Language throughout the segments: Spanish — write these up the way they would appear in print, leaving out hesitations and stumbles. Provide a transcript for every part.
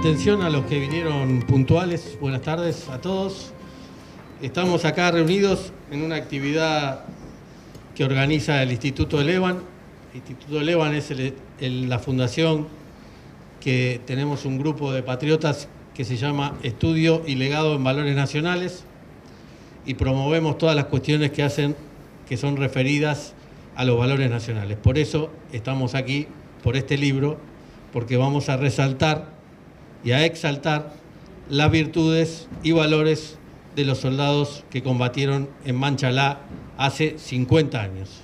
atención a los que vinieron puntuales. Buenas tardes a todos. Estamos acá reunidos en una actividad que organiza el Instituto Elevan. El Instituto Elevan es la fundación que tenemos un grupo de patriotas que se llama Estudio y Legado en Valores Nacionales, y promovemos todas las cuestiones que son referidas a los valores nacionales. Por eso estamos aquí, por este libro, porque vamos a resaltar y a exaltar las virtudes y valores de los soldados que combatieron en Manchalá hace 50 años.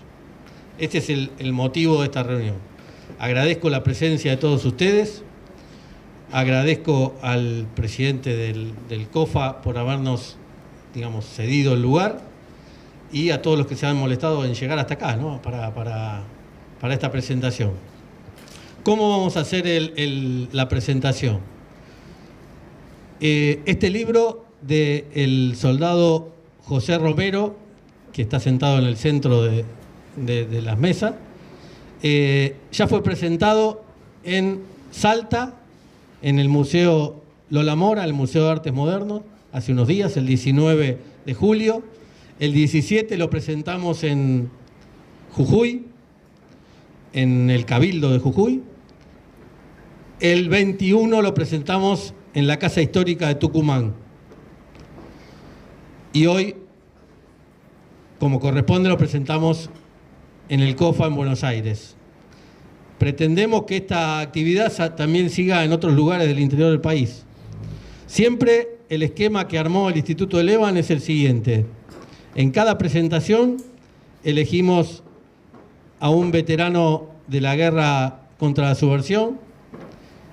Este es el motivo de esta reunión. Agradezco la presencia de todos ustedes, agradezco al presidente del COFA por habernos, cedido el lugar, y a todos los que se han molestado en llegar hasta acá, ¿no? para esta presentación. ¿Cómo vamos a hacer la presentación? Este libro del soldado José Romero, que está sentado en el centro de las mesas, ya fue presentado en Salta, en el Museo Lola Mora, el Museo de Artes Modernos, hace unos días, el 19 de julio. El 17 lo presentamos en Jujuy, en el Cabildo de Jujuy. El 21 lo presentamos en la Casa Histórica de Tucumán. Y hoy, como corresponde, lo presentamos en el COFA en Buenos Aires. Pretendemos que esta actividad también siga en otros lugares del interior del país. Siempre el esquema que armó el Instituto Elevan es el siguiente. En cada presentación elegimos a un veterano de la guerra contra la subversión.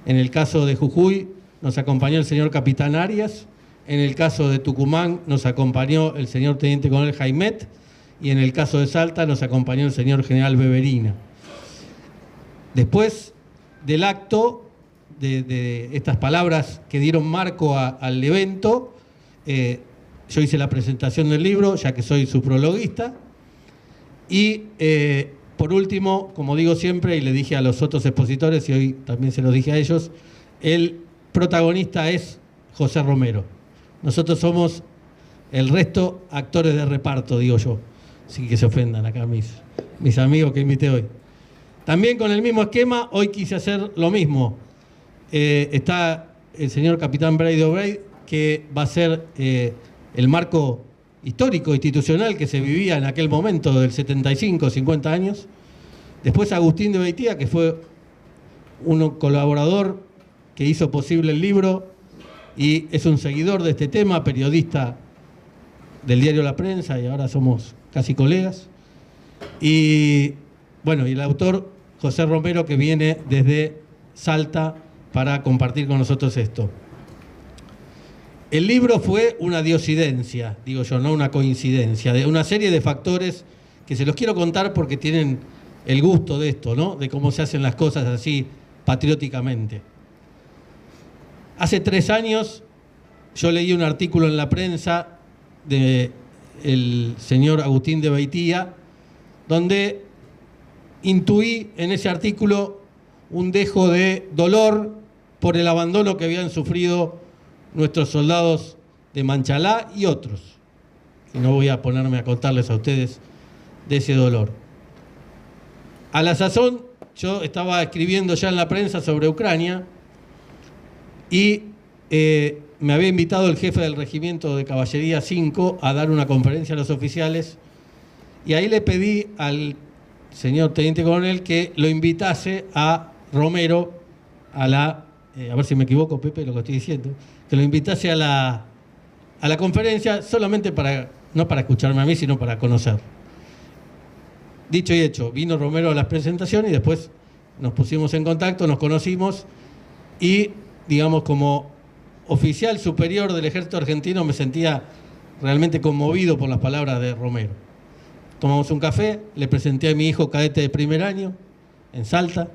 En el caso de Jujuy nos acompañó el señor Capitán Arias. En el caso de Tucumán nos acompañó el señor Teniente Coronel Jaimet. Y en el caso de Salta nos acompañó el señor General Beverina. Después del acto, de estas palabras que dieron marco al evento, yo hice la presentación del libro, ya que soy su prologuista. Y por último, como digo siempre, y le dije a los otros expositores, y hoy también se lo dije a ellos, el protagonista es José Romero. Nosotros somos el resto actores de reparto, digo yo, sin que se ofendan acá mis amigos que invité hoy. También con el mismo esquema, hoy quise hacer lo mismo. Está el señor Capitán Brady O'Brien, que va a ser el marco histórico, institucional que se vivía en aquel momento del 75, 50 años. Después Agustín de Beitía, que fue un colaborador que hizo posible el libro y es un seguidor de este tema, periodista del diario La Prensa, y ahora somos casi colegas. Y bueno, y el autor José Romero, que viene desde Salta para compartir con nosotros esto. El libro fue una diosidencia, digo yo, no una coincidencia, de una serie de factores que se los quiero contar porque tienen el gusto de esto, ¿no? De cómo se hacen las cosas así patrióticamente. Hace 3 años yo leí un artículo en la prensa del señor Agustín de Beitía, donde intuí en ese artículo un dejo de dolor por el abandono que habían sufrido nuestros soldados de Manchalá y otros. Y no voy a ponerme a contarles a ustedes de ese dolor. A la sazón, yo estaba escribiendo ya en la prensa sobre Ucrania y me había invitado el jefe del Regimiento de Caballería 5 a dar una conferencia a los oficiales, y ahí le pedí al señor Teniente Coronel que lo invitase a Romero a ver si me equivoco, Pepe, lo que estoy diciendo, que lo invitase a la conferencia solamente no para escucharme a mí, sino para conocer. Dicho y hecho, vino Romero a las presentaciones y después nos pusimos en contacto, nos conocimos y, como oficial superior del Ejército Argentino me sentía realmente conmovido por las palabras de Romero. Tomamos un café, le presenté a mi hijo cadete de primer año en Salta.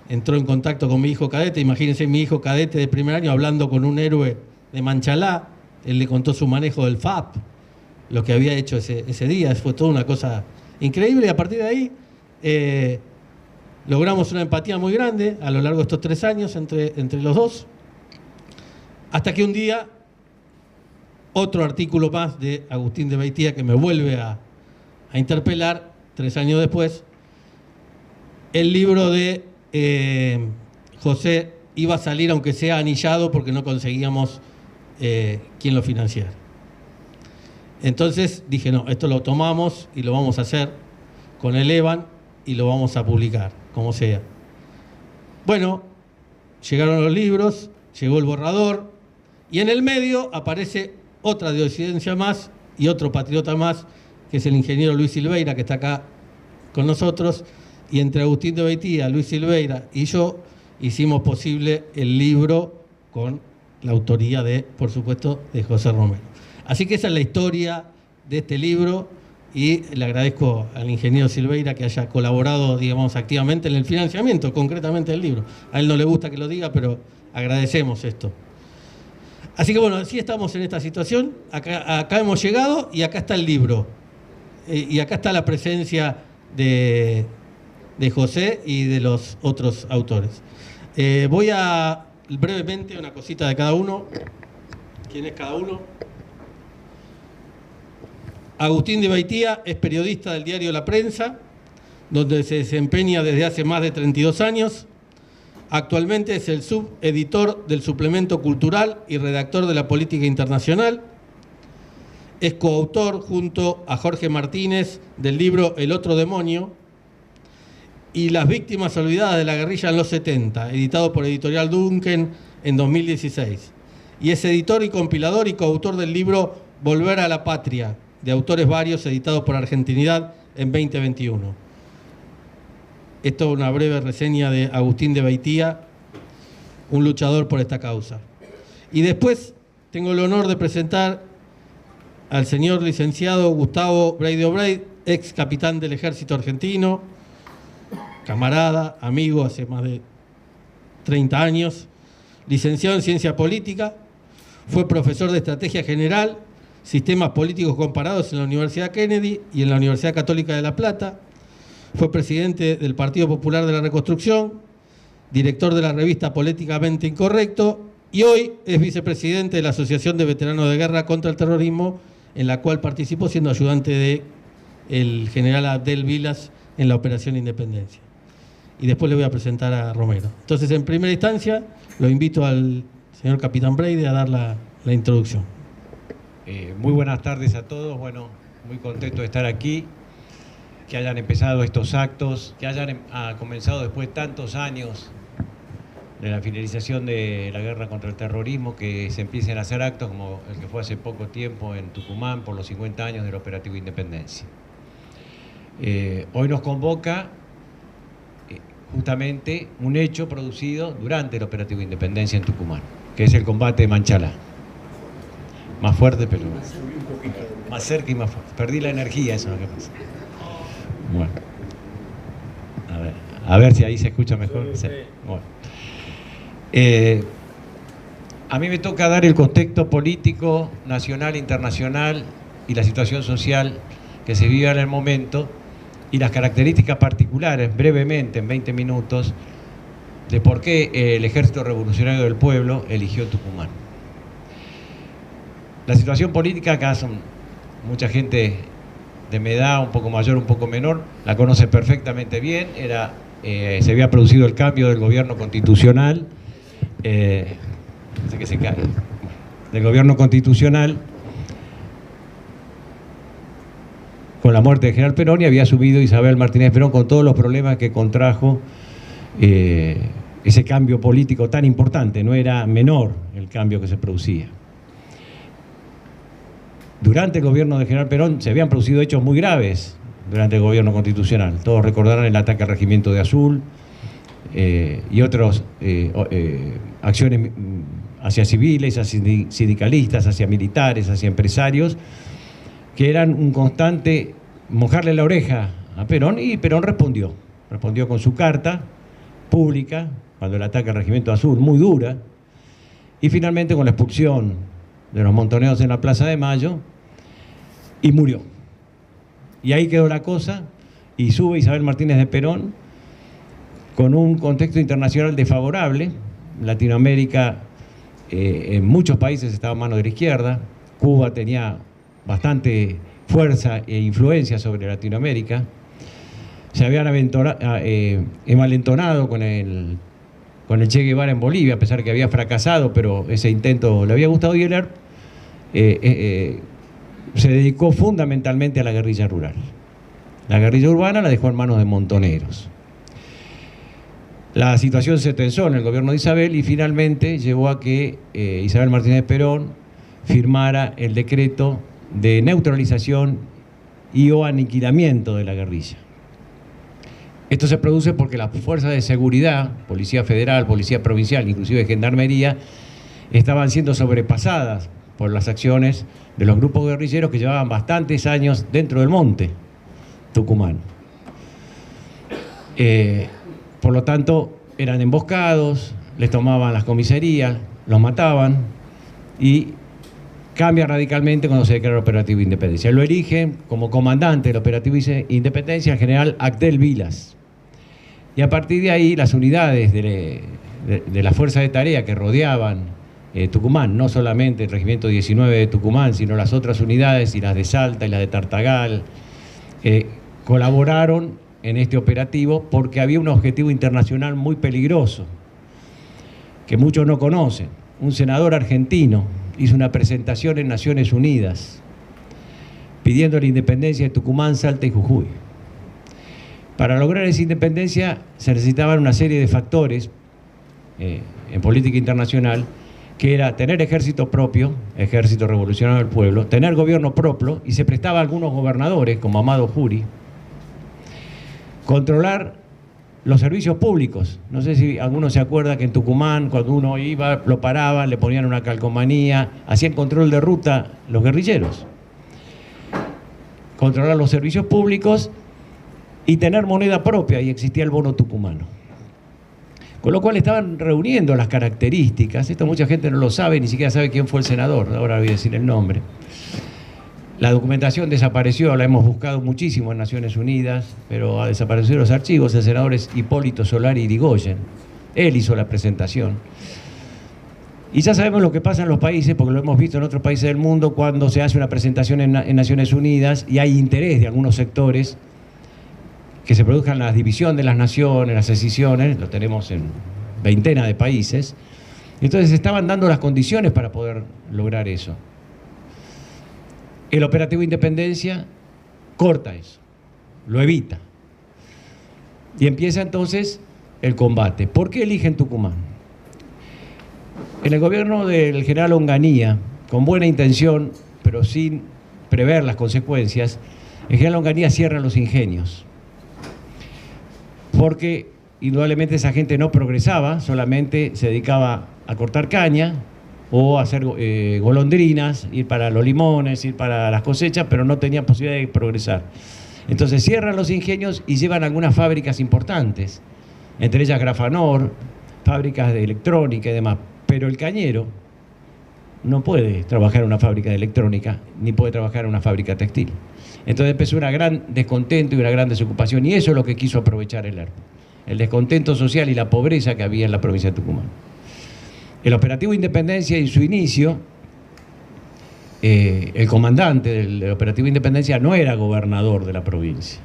Entró en contacto con mi hijo cadete. Imagínense mi hijo cadete de primer año hablando con un héroe de Manchalá. Él le contó su manejo del FAP, lo que había hecho ese día. Fue toda una cosa increíble, y a partir de ahí logramos una empatía muy grande a lo largo de estos 3 años entre los dos. Hasta que un día, otro artículo más de Agustín de Baitía que me vuelve a interpelar, 3 años después, el libro de José iba a salir aunque sea anillado porque no conseguíamos quien lo financiara. Entonces dije, no, esto lo tomamos y lo vamos a hacer con el Evan y lo vamos a publicar, como sea. Bueno, llegaron los libros, llegó el borrador y en el medio aparece otra disidencia más y otro patriota más, que es el ingeniero Luis Silveira, que está acá con nosotros, y entre Agustín de Baitía, Luis Silveira y yo hicimos posible el libro con la autoría de, por supuesto, de José Romero. Así que esa es la historia de este libro y le agradezco al ingeniero Silveira que haya colaborado, digamos, activamente en el financiamiento, concretamente del libro. A él no le gusta que lo diga, pero agradecemos esto. Así que bueno, sí estamos en esta situación, acá hemos llegado y acá está el libro. Y acá está la presencia de José y de los otros autores. Voy a brevemente una cosita de cada uno. ¿Quién es cada uno? Agustín de Baitía es periodista del diario La Prensa, donde se desempeña desde hace más de 32 años. Actualmente es el subeditor del Suplemento Cultural y redactor de la Política Internacional. Es coautor junto a Jorge Martínez del libro El otro demonio y Las víctimas olvidadas de la guerrilla en los 70, editado por Editorial Duncan en 2016. Y es editor y compilador y coautor del libro Volver a la Patria, de autores varios, editado por Argentinidad en 2021. Esto es una breve reseña de Agustín de Baitía, un luchador por esta causa. Y después tengo el honor de presentar al señor licenciado Gustavo Brady O'Brien, ex capitán del Ejército Argentino, camarada, amigo hace más de 30 años, licenciado en Ciencia Política, fue profesor de Estrategia General, Sistemas Políticos Comparados en la Universidad Kennedy y en la Universidad Católica de La Plata, fue presidente del Partido Popular de la Reconstrucción, director de la revista Políticamente Incorrecto y hoy es vicepresidente de la Asociación de Veteranos de Guerra contra el Terrorismo, en la cual participó siendo ayudante del general Abdel Vilas en la Operación Independencia. Y después le voy a presentar a Romero. Entonces, en primera instancia, lo invito al señor capitán Brady a dar la introducción. Muy buenas tardes a todos. Bueno, muy contento de estar aquí, que hayan empezado estos actos, que hayan comenzado después de tantos años de la finalización de la guerra contra el terrorismo, que se empiecen a hacer actos como el que fue hace poco tiempo en Tucumán por los 50 años del Operativo Independencia. Hoy nos convoca justamente un hecho producido durante el Operativo Independencia en Tucumán, que es el combate de Manchalá. Más fuerte, pero más cerca y más fuerte. Perdí la energía, eso es lo que pasa. Bueno, a ver si ahí se escucha mejor. Sí. Bueno. A mí me toca dar el contexto político, nacional, internacional y la situación social que se vive en el momento y las características particulares, brevemente, en 20 minutos, de por qué el Ejército Revolucionario del Pueblo eligió Tucumán. La situación política acá son mucha gente de mi edad, un poco mayor, un poco menor, la conoce perfectamente bien. Se había producido el cambio del gobierno constitucional, no sé qué se cae, del gobierno constitucional con la muerte de General Perón y había subido Isabel Martínez Perón con todos los problemas que contrajo ese cambio político tan importante. No era menor el cambio que se producía. Durante el gobierno de General Perón se habían producido hechos muy graves durante el gobierno constitucional. Todos recordarán el ataque al Regimiento de Azul y otras acciones hacia civiles, hacia sindicalistas, hacia militares, hacia empresarios, que eran un constante mojarle la oreja a Perón, y Perón respondió con su carta pública, cuando el ataque al Regimiento Azul, muy dura, y finalmente con la expulsión de los montoneros en la Plaza de Mayo, y murió. Y ahí quedó la cosa, y sube Isabel Martínez de Perón, con un contexto internacional desfavorable. Latinoamérica en muchos países estaba en manos de la izquierda. Cuba tenía bastante fuerza e influencia sobre Latinoamérica. Se habían envalentonado con el Che Guevara en Bolivia, a pesar que había fracasado, pero ese intento le había gustado, y el ERP se dedicó fundamentalmente a la guerrilla rural. La guerrilla urbana la dejó en manos de montoneros. La situación se tensó en el gobierno de Isabel y finalmente llevó a que Isabel Martínez Perón firmara el decreto de neutralización y o aniquilamiento de la guerrilla. Esto se produce porque las fuerzas de seguridad, Policía Federal, Policía Provincial, inclusive Gendarmería, estaban siendo sobrepasadas por las acciones de los grupos guerrilleros que llevaban bastantes años dentro del monte tucumano. Por lo tanto, eran emboscados, les tomaban las comisarías, los mataban, y cambia radicalmente cuando se declara el Operativo Independencia. Lo eligen como comandante del Operativo Independencia el general Actel Vilas. Y a partir de ahí, las unidades de la Fuerza de Tarea que rodeaban Tucumán, no solamente el Regimiento 19 de Tucumán, sino las otras unidades, y las de Salta y las de Tartagal, colaboraron en este operativo porque había un objetivo internacional muy peligroso, que muchos no conocen. Un senador argentino hizo una presentación en Naciones Unidas pidiendo la independencia de Tucumán, Salta y Jujuy. Para lograr esa independencia se necesitaban una serie de factores en política internacional, que era tener ejército propio, Ejército Revolucionario del Pueblo, tener gobierno propio, y se prestaba a algunos gobernadores, como Amado Jury, controlar los servicios públicos. No sé si alguno se acuerda que en Tucumán, cuando uno iba, lo paraban, le ponían una calcomanía, hacían control de ruta los guerrilleros. Controlar los servicios públicos y tener moneda propia, y existía el bono tucumano. Con lo cual estaban reuniendo las características. Esto mucha gente no lo sabe, ni siquiera sabe quién fue el senador, ahora voy a decir el nombre. La documentación desapareció, la hemos buscado muchísimo en Naciones Unidas, pero ha desaparecido los archivos. El senador es Hipólito Solari Irigoyen. Él hizo la presentación. Y ya sabemos lo que pasa en los países, porque lo hemos visto en otros países del mundo, cuando se hace una presentación en Naciones Unidas y hay interés de algunos sectores que se produzcan la división de las naciones, las escisiones. Lo tenemos en veintena de países. Entonces se estaban dando las condiciones para poder lograr eso. El Operativo Independencia corta eso, lo evita. Y empieza entonces el combate. ¿Por qué eligen Tucumán? En el gobierno del general Onganía, con buena intención, pero sin prever las consecuencias, el general Onganía cierra los ingenios. Porque indudablemente esa gente no progresaba, solamente se dedicaba a cortar caña o a hacer golondrinas, ir para los limones, ir para las cosechas, pero no tenían posibilidad de progresar. Entonces cierran los ingenios y llevan algunas fábricas importantes, entre ellas Grafanor, fábricas de electrónica y demás. Pero el cañero no puede trabajar en una fábrica de electrónica, ni puede trabajar en una fábrica textil. Entonces empezó un gran descontento y una gran desocupación, y eso es lo que quiso aprovechar el ERP, el descontento social y la pobreza que había en la provincia de Tucumán. El Operativo Independencia, en su inicio, el comandante del Operativo Independencia no era gobernador de la provincia.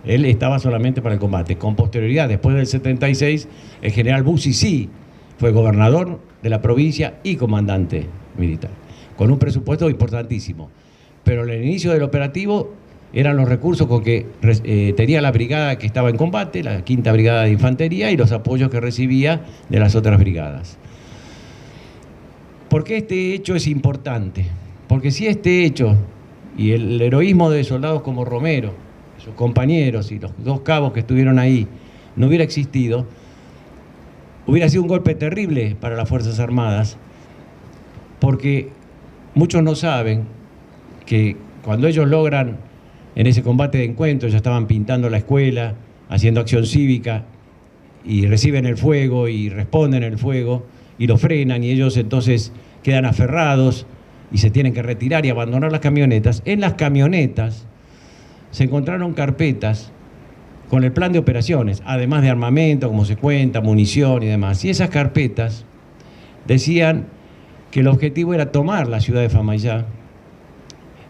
Él estaba solamente para el combate. Con posterioridad, después del 76, el general Bussi sí fue gobernador de la provincia y comandante militar, con un presupuesto importantísimo. Pero en el inicio del operativo eran los recursos con que tenía la brigada que estaba en combate, la 5ª Brigada de Infantería, y los apoyos que recibía de las otras brigadas. ¿Por qué este hecho es importante? Porque si este hecho y el heroísmo de soldados como Romero, sus compañeros y los 2 cabos que estuvieron ahí no hubiera existido, hubiera sido un golpe terrible para las Fuerzas Armadas, porque muchos no saben que cuando ellos logran en ese combate de encuentro, ya estaban pintando la escuela, haciendo acción cívica, y reciben el fuego y responden el fuego, y lo frenan, y ellos entonces quedan aferrados y se tienen que retirar y abandonar las camionetas. En las camionetas se encontraron carpetas con el plan de operaciones, además de armamento, como se cuenta, munición y demás. Y esas carpetas decían que el objetivo era tomar la ciudad de Famaillá.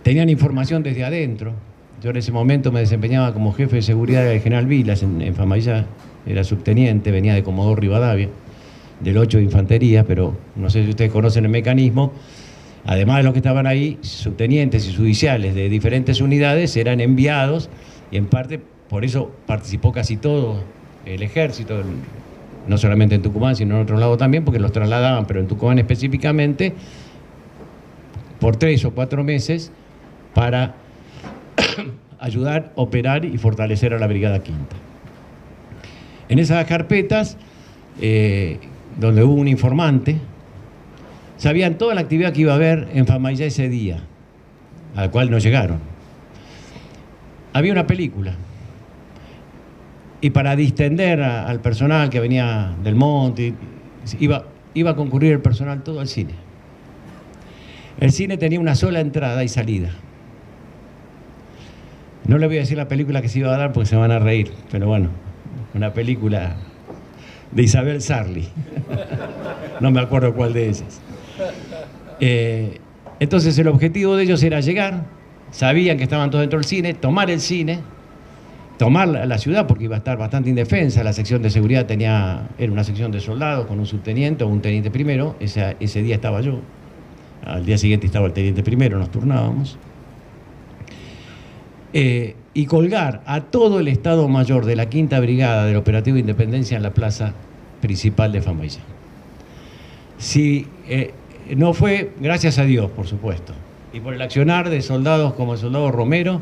Tenían información desde adentro. Yo en ese momento me desempeñaba como jefe de seguridad del General Vilas en Famaillá, era subteniente, venía de Comodoro Rivadavia, del 8 de Infantería, pero no sé si ustedes conocen el mecanismo. Además de los que estaban ahí, subtenientes y judiciales de diferentes unidades eran enviados, y en parte por eso participó casi todo el ejército, no solamente en Tucumán, sino en otros lados también, porque los trasladaban, pero en Tucumán específicamente, por 3 o 4 meses, para ayudar, operar y fortalecer a la Brigada Quinta. En esas carpetas, donde hubo un informante, sabían toda la actividad que iba a haber en Famaillá ese día, a la cual no llegaron. Había una película, y para distender al personal que venía del monte, iba a concurrir el personal todo al cine. El cine tenía una sola entrada y salida. No le voy a decir la película que se iba a dar porque se van a reír, pero bueno, una película de Isabel Sarli. No me acuerdo cuál de esas. Entonces el objetivo de ellos era llegar, sabían que estaban todos dentro del cine, tomar el cine, tomar la ciudad porque iba a estar bastante indefensa. La sección de seguridad era una sección de soldados con un subteniente o un teniente primero. Ese día estaba yo, al día siguiente estaba el teniente primero, nos turnábamos. Y colgar a todo el Estado Mayor de la Quinta Brigada del Operativo Independencia en la plaza principal de Famaillá. Si no fue, gracias a Dios, por supuesto, y por el accionar de soldados como el soldado Romero,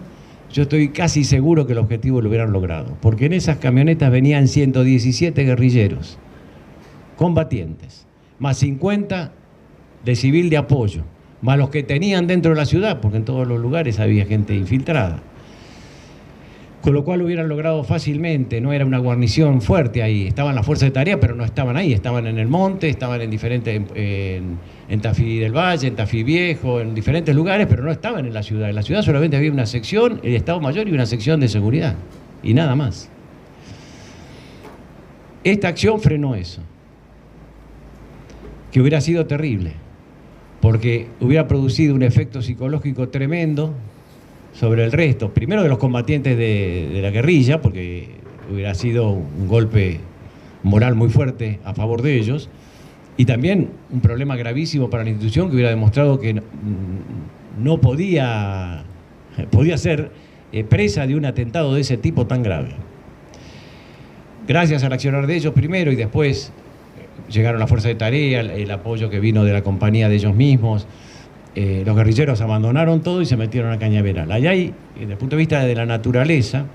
yo estoy casi seguro que el objetivo lo hubieran logrado, porque en esas camionetas venían 117 guerrilleros, combatientes, más 50 de civil de apoyo, más los que tenían dentro de la ciudad, porque en todos los lugares había gente infiltrada. Con lo cual hubieran logrado fácilmente, no era una guarnición fuerte ahí, estaban las fuerzas de tarea, pero no estaban ahí, estaban en el monte, estaban en diferentes, en Tafí del Valle, en Tafí Viejo, en diferentes lugares, pero no estaban en la ciudad. En la ciudad solamente había una sección, el Estado Mayor y una sección de seguridad, y nada más. Esta acción frenó eso, que hubiera sido terrible, porque hubiera producido un efecto psicológico tremendo sobre el resto, primero de los combatientes de la guerrilla, porque hubiera sido un golpe moral muy fuerte a favor de ellos, y también un problema gravísimo para la institución que hubiera demostrado que no podía ser presa de un atentado de ese tipo tan grave. Gracias al accionar de ellos primero y después llegaron las fuerzas de tarea, el apoyo que vino de la compañía de ellos mismos. Los guerrilleros abandonaron todo y se metieron a Cañaveral. Allá hay, desde el punto de vista de la naturaleza,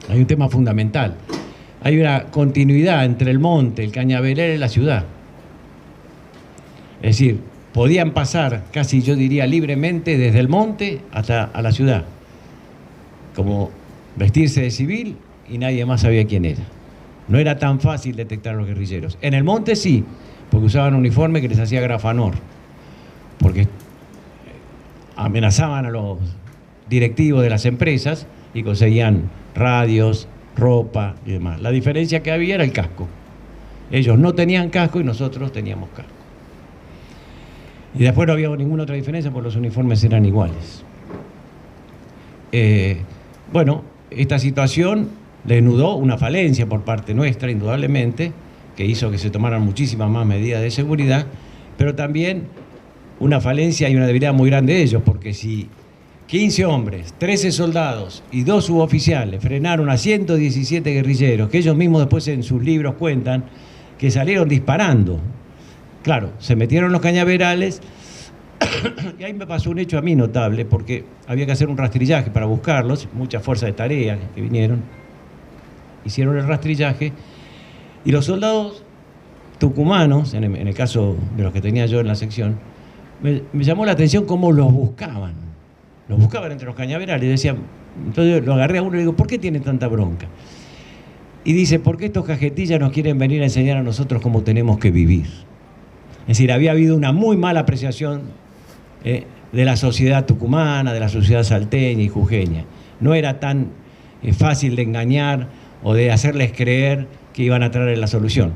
hay un tema fundamental. Hay una continuidad entre el monte, el Cañaveral y la ciudad. Es decir, podían pasar casi, yo diría, libremente desde el monte hasta a la ciudad. Como vestirse de civil y nadie más sabía quién era. No era tan fácil detectar a los guerrilleros. En el monte sí, porque usaban un uniforme que les hacía grafanor, porque amenazaban a los directivos de las empresas y conseguían radios, ropa y demás. La diferencia que había era el casco. Ellos no tenían casco y nosotros teníamos casco. Y después no había ninguna otra diferencia porque los uniformes eran iguales. Bueno, esta situación denudó una falencia por parte nuestra, indudablemente, que hizo que se tomaran muchísimas más medidas de seguridad, pero también una falencia y una debilidad muy grande de ellos, porque si 15 hombres, 13 soldados y 2 suboficiales frenaron a 117 guerrilleros, que ellos mismos después en sus libros cuentan que salieron disparando. Claro, se metieron los cañaverales y ahí me pasó un hecho a mí notable, porque había que hacer un rastrillaje para buscarlos, muchas fuerzas de tarea que vinieron, hicieron el rastrillaje, y los soldados tucumanos, en el caso de los que tenía yo en la sección, me llamó la atención cómo los buscaban entre los cañaverales, decían, entonces lo agarré a uno y le digo, ¿por qué tienen tanta bronca? Y dice, porque estos cajetillas nos quieren venir a enseñar a nosotros cómo tenemos que vivir. Es decir, había habido una muy mala apreciación de la sociedad tucumana, de la sociedad salteña y jujeña. No era tan fácil de engañar o de hacerles creer que iban a traer la solución.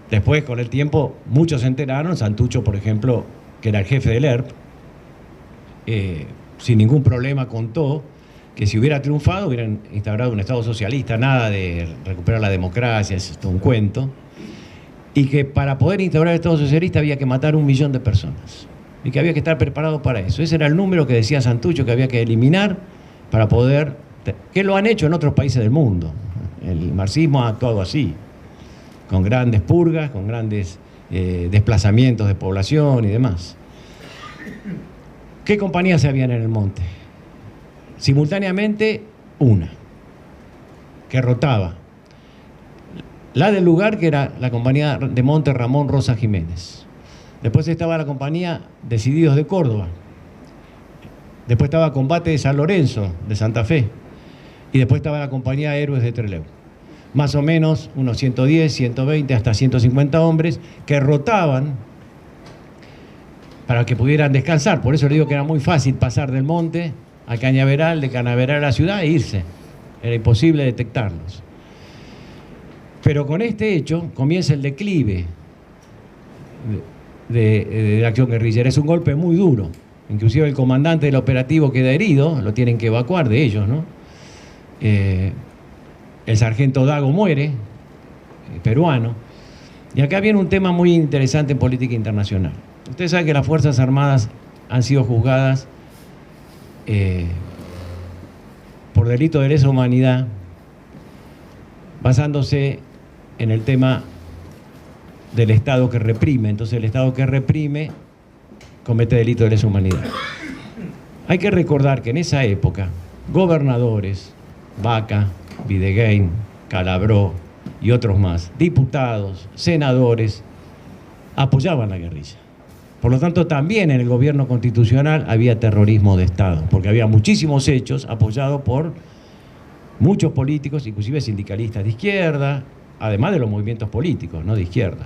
Después, con el tiempo, muchos se enteraron, Santucho, por ejemplo, que era el jefe del ERP, sin ningún problema contó que si hubiera triunfado hubieran instaurado un Estado socialista, nada de recuperar la democracia, es todo un cuento, y que para poder instaurar el Estado socialista había que matar 1 millón de personas y que había que estar preparado para eso. Ese era el número que decía Santucho que había que eliminar para poder, que lo han hecho en otros países del mundo. El marxismo ha actuado así, con grandes purgas, con grandes desplazamientos de población y demás. ¿Qué compañías se habían en el monte? Simultáneamente, una, que rotaba. La del lugar, que era la compañía de Monte Ramón Rosa Jiménez. Después estaba la compañía Decididos de Córdoba. Después estaba Combate de San Lorenzo, de Santa Fe. Y después estaba la compañía Héroes de Trelew. Más o menos unos 110, 120, hasta 150 hombres que rotaban para que pudieran descansar. Por eso le digo que era muy fácil pasar del monte a Cañaveral, de Cañaveral a la ciudad e irse. Era imposible detectarlos. Pero con este hecho comienza el declive de la acción guerrillera. Es un golpe muy duro. Inclusive el comandante del operativo queda herido, lo tienen que evacuar de ellos, ¿no? El sargento Dago muere, peruano. Y acá viene un tema muy interesante en política internacional. Ustedes saben que las Fuerzas Armadas han sido juzgadas por delito de lesa humanidad, basándose en el tema del Estado que reprime. Entonces el Estado que reprime comete delito de lesa humanidad. Hay que recordar que en esa época gobernadores, Vaca, Videgain, Calabró y otros más, diputados, senadores, apoyaban la guerrilla. Por lo tanto, también en el gobierno constitucional había terrorismo de Estado, porque había muchísimos hechos apoyados por muchos políticos, inclusive sindicalistas de izquierda, además de los movimientos políticos, no de izquierda.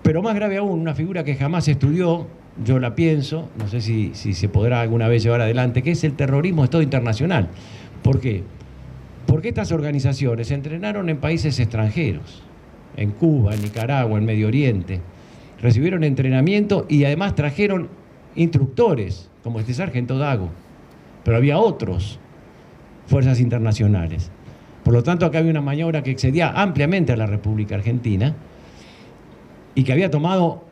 Pero más grave aún, una figura que jamás se estudió, yo la pienso, no sé si se podrá alguna vez llevar adelante, que es el terrorismo de Estado internacional. ¿Por qué? Porque estas organizaciones se entrenaron en países extranjeros, en Cuba, en Nicaragua, en Medio Oriente, recibieron entrenamiento y además trajeron instructores, como este sargento Dago, pero había otros fuerzas internacionales. Por lo tanto, acá había una maniobra que excedía ampliamente a la República Argentina y que había tomado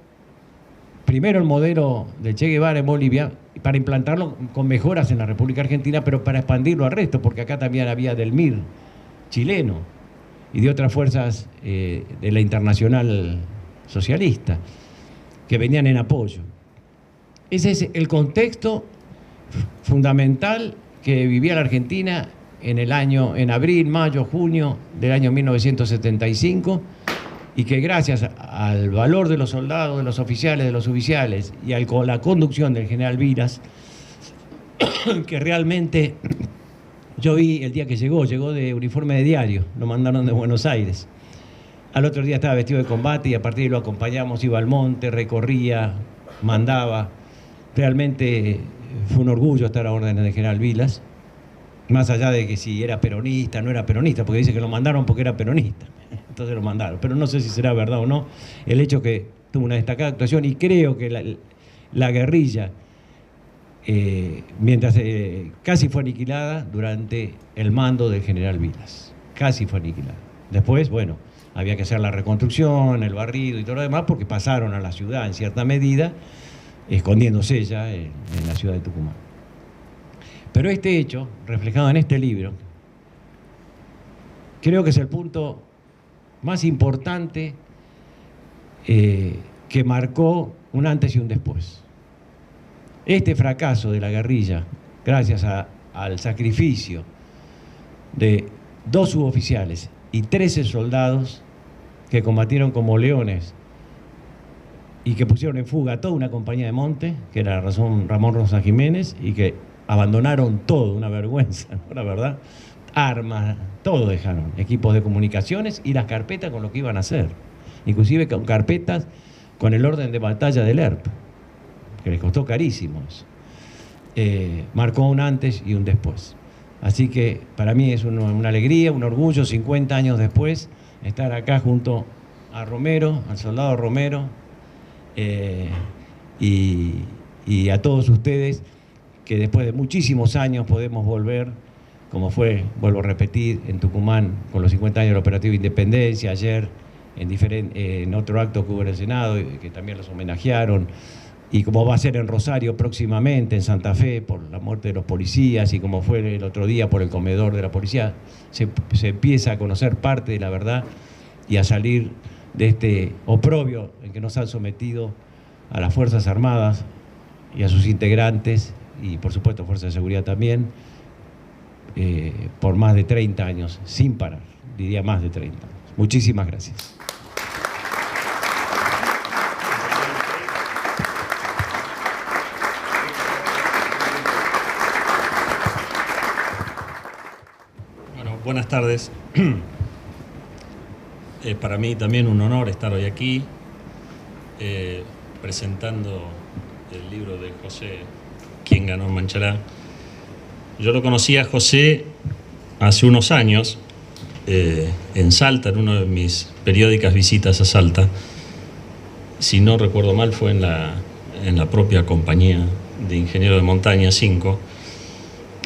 primero el modelo de Che Guevara en Bolivia para implantarlo con mejoras en la República Argentina, pero para expandirlo al resto, porque acá también había del MIR chileno y de otras fuerzas de la Internacional Socialista que venían en apoyo. Ese es el contexto fundamental que vivía la Argentina en abril, mayo, junio del año 1975, y que gracias al valor de los soldados, de los oficiales, de los oficiales y a la conducción del general Vilas, que realmente yo vi el día que llegó de uniforme de diario, lo mandaron de Buenos Aires. Al otro día estaba vestido de combate y a partir de ahí lo acompañamos, iba al monte, recorría, mandaba. Realmente fue un orgullo estar a órdenes del general Vilas, más allá de que si era peronista, no era peronista, porque dice que lo mandaron porque era peronista. Entonces lo mandaron, pero no sé si será verdad o no. El hecho que tuvo una destacada actuación y creo que la guerrilla, mientras casi fue aniquilada durante el mando del general Vilas, casi fue aniquilada. Después, bueno, había que hacer la reconstrucción, el barrido y todo lo demás, porque pasaron a la ciudad en cierta medida, escondiéndose ya en la ciudad de Tucumán. Pero este hecho, reflejado en este libro, creo que es el punto más importante que marcó un antes y un después. Este fracaso de la guerrilla, gracias al sacrificio de 2 suboficiales y 13 soldados que combatieron como leones y que pusieron en fuga toda una compañía de monte, que era Ramón Rosa Jiménez, y que abandonaron todo, una vergüenza, ¿no? La verdad, armas, todo dejaron, equipos de comunicaciones y las carpetas con lo que iban a hacer, inclusive con carpetas con el orden de batalla del ERP, que les costó carísimo eso. Marcó un antes y un después. Así que para mí es una alegría, un orgullo, 50 años después, estar acá junto a Romero, al soldado Romero, y a todos ustedes, que después de muchísimos años podemos volver, como fue, vuelvo a repetir, en Tucumán con los 50 años del Operativo Independencia, ayer en otro acto que hubo en el Senado, que también los homenajearon, y como va a ser en Rosario próximamente, en Santa Fe, por la muerte de los policías, y como fue el otro día por el comedor de la policía, se empieza a conocer parte de la verdad y a salir de este oprobio en que nos han sometido a las Fuerzas Armadas y a sus integrantes, y por supuesto Fuerzas de Seguridad también, por más de 30 años, sin parar, diría más de 30 años. Muchísimas gracias. Bueno, buenas tardes. Para mí también un honor estar hoy aquí presentando el libro de José, ¿Quién ganó en Manchalá? Yo lo conocí a José hace unos años en Salta, en una de mis periódicas visitas a Salta. Si no recuerdo mal, fue en la propia compañía de Ingenieros de Montaña 5,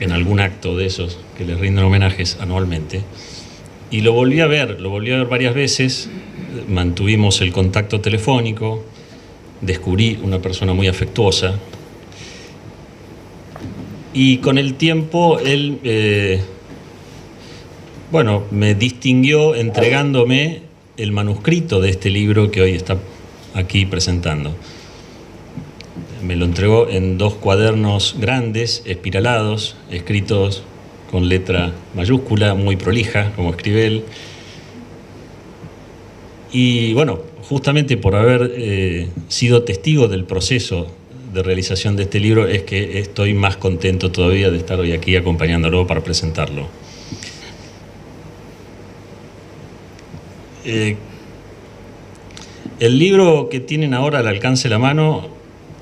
en algún acto de esos que les rinden homenajes anualmente. Y lo volví a ver varias veces, mantuvimos el contacto telefónico, descubrí una persona muy afectuosa, y con el tiempo él, me distinguió entregándome el manuscrito de este libro que hoy está aquí presentando. Me lo entregó en 2 cuadernos grandes, espiralados, escritos con letra mayúscula, muy prolija, como escribe él. Y bueno, justamente por haber sido testigo del proceso de realización de este libro es que estoy más contento todavía de estar hoy aquí acompañándolo para presentarlo. El libro que tienen ahora al alcance de la mano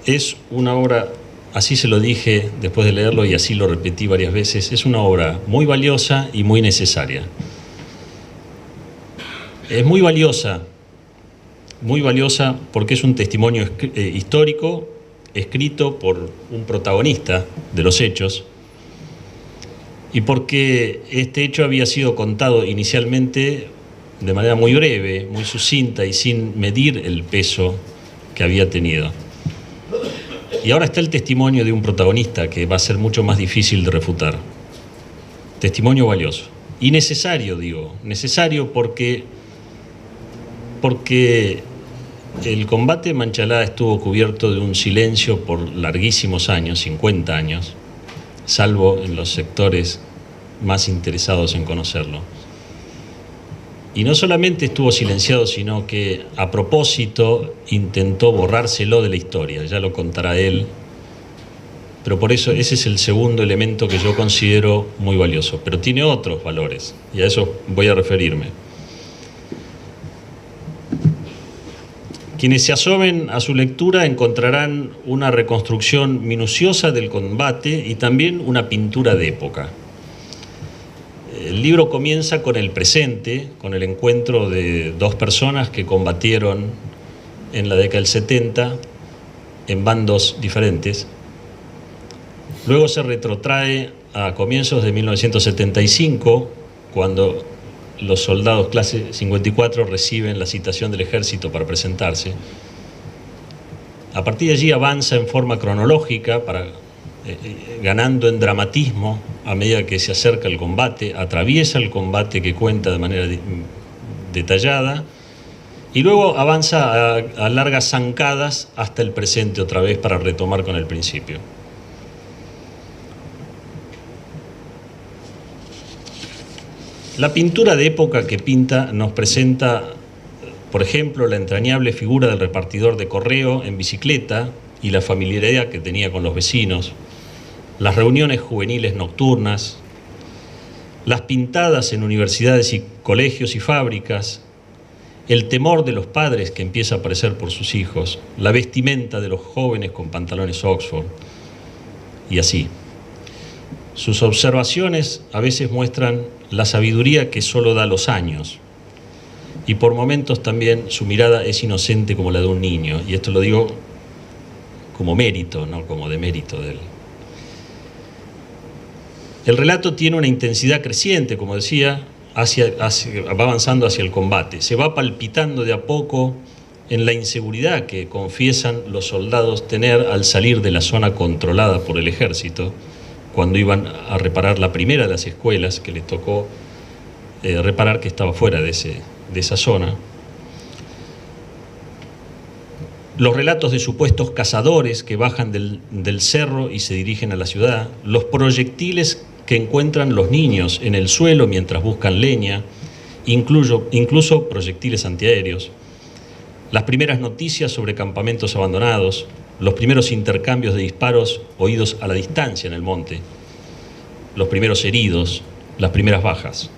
es una obra, así se lo dije después de leerlo y así lo repetí varias veces, es una obra muy valiosa y muy necesaria. Es muy valiosa porque es un testimonio histórico escrito por un protagonista de los hechos y porque este hecho había sido contado inicialmente de manera muy breve, muy sucinta y sin medir el peso que había tenido. Y ahora está el testimonio de un protagonista que va a ser mucho más difícil de refutar. Testimonio valioso. Y necesario, digo. Necesario porque el combate de Manchalá estuvo cubierto de un silencio por larguísimos años, 50 años, salvo en los sectores más interesados en conocerlo. Y no solamente estuvo silenciado, sino que a propósito intentó borrárselo de la historia, ya lo contará él, pero por eso ese es el segundo elemento que yo considero muy valioso, pero tiene otros valores, y a eso voy a referirme. Quienes se asomen a su lectura encontrarán una reconstrucción minuciosa del combate y también una pintura de época. El libro comienza con el presente, con el encuentro de 2 personas que combatieron en la década del 70 en bandos diferentes. Luego se retrotrae a comienzos de 1975, cuando los soldados clase 54 reciben la citación del ejército para presentarse. A partir de allí avanza en forma cronológica, ganando en dramatismo a medida que se acerca el combate, atraviesa el combate que cuenta de manera detallada, y luego avanza a largas zancadas hasta el presente otra vez para retomar con el principio. La pintura de época que pinta nos presenta, por ejemplo, la entrañable figura del repartidor de correo en bicicleta y la familiaridad que tenía con los vecinos, las reuniones juveniles nocturnas, las pintadas en universidades y colegios y fábricas, el temor de los padres que empieza a aparecer por sus hijos, la vestimenta de los jóvenes con pantalones Oxford, y así. Sus observaciones a veces muestran la sabiduría que solo da los años. y por momentos también su mirada es inocente como la de un niño, y esto lo digo como mérito, no como demérito de él. El relato tiene una intensidad creciente, como decía, va avanzando hacia el combate, se va palpitando de a poco en la inseguridad que confiesan los soldados tener al salir de la zona controlada por el ejército, cuando iban a reparar la primera de las escuelas que les tocó reparar, que estaba fuera de esa zona. Los relatos de supuestos cazadores que bajan del cerro y se dirigen a la ciudad, los proyectiles que encuentran los niños en el suelo mientras buscan leña, incluso proyectiles antiaéreos, las primeras noticias sobre campamentos abandonados, los primeros intercambios de disparos oídos a la distancia en el monte, los primeros heridos, las primeras bajas.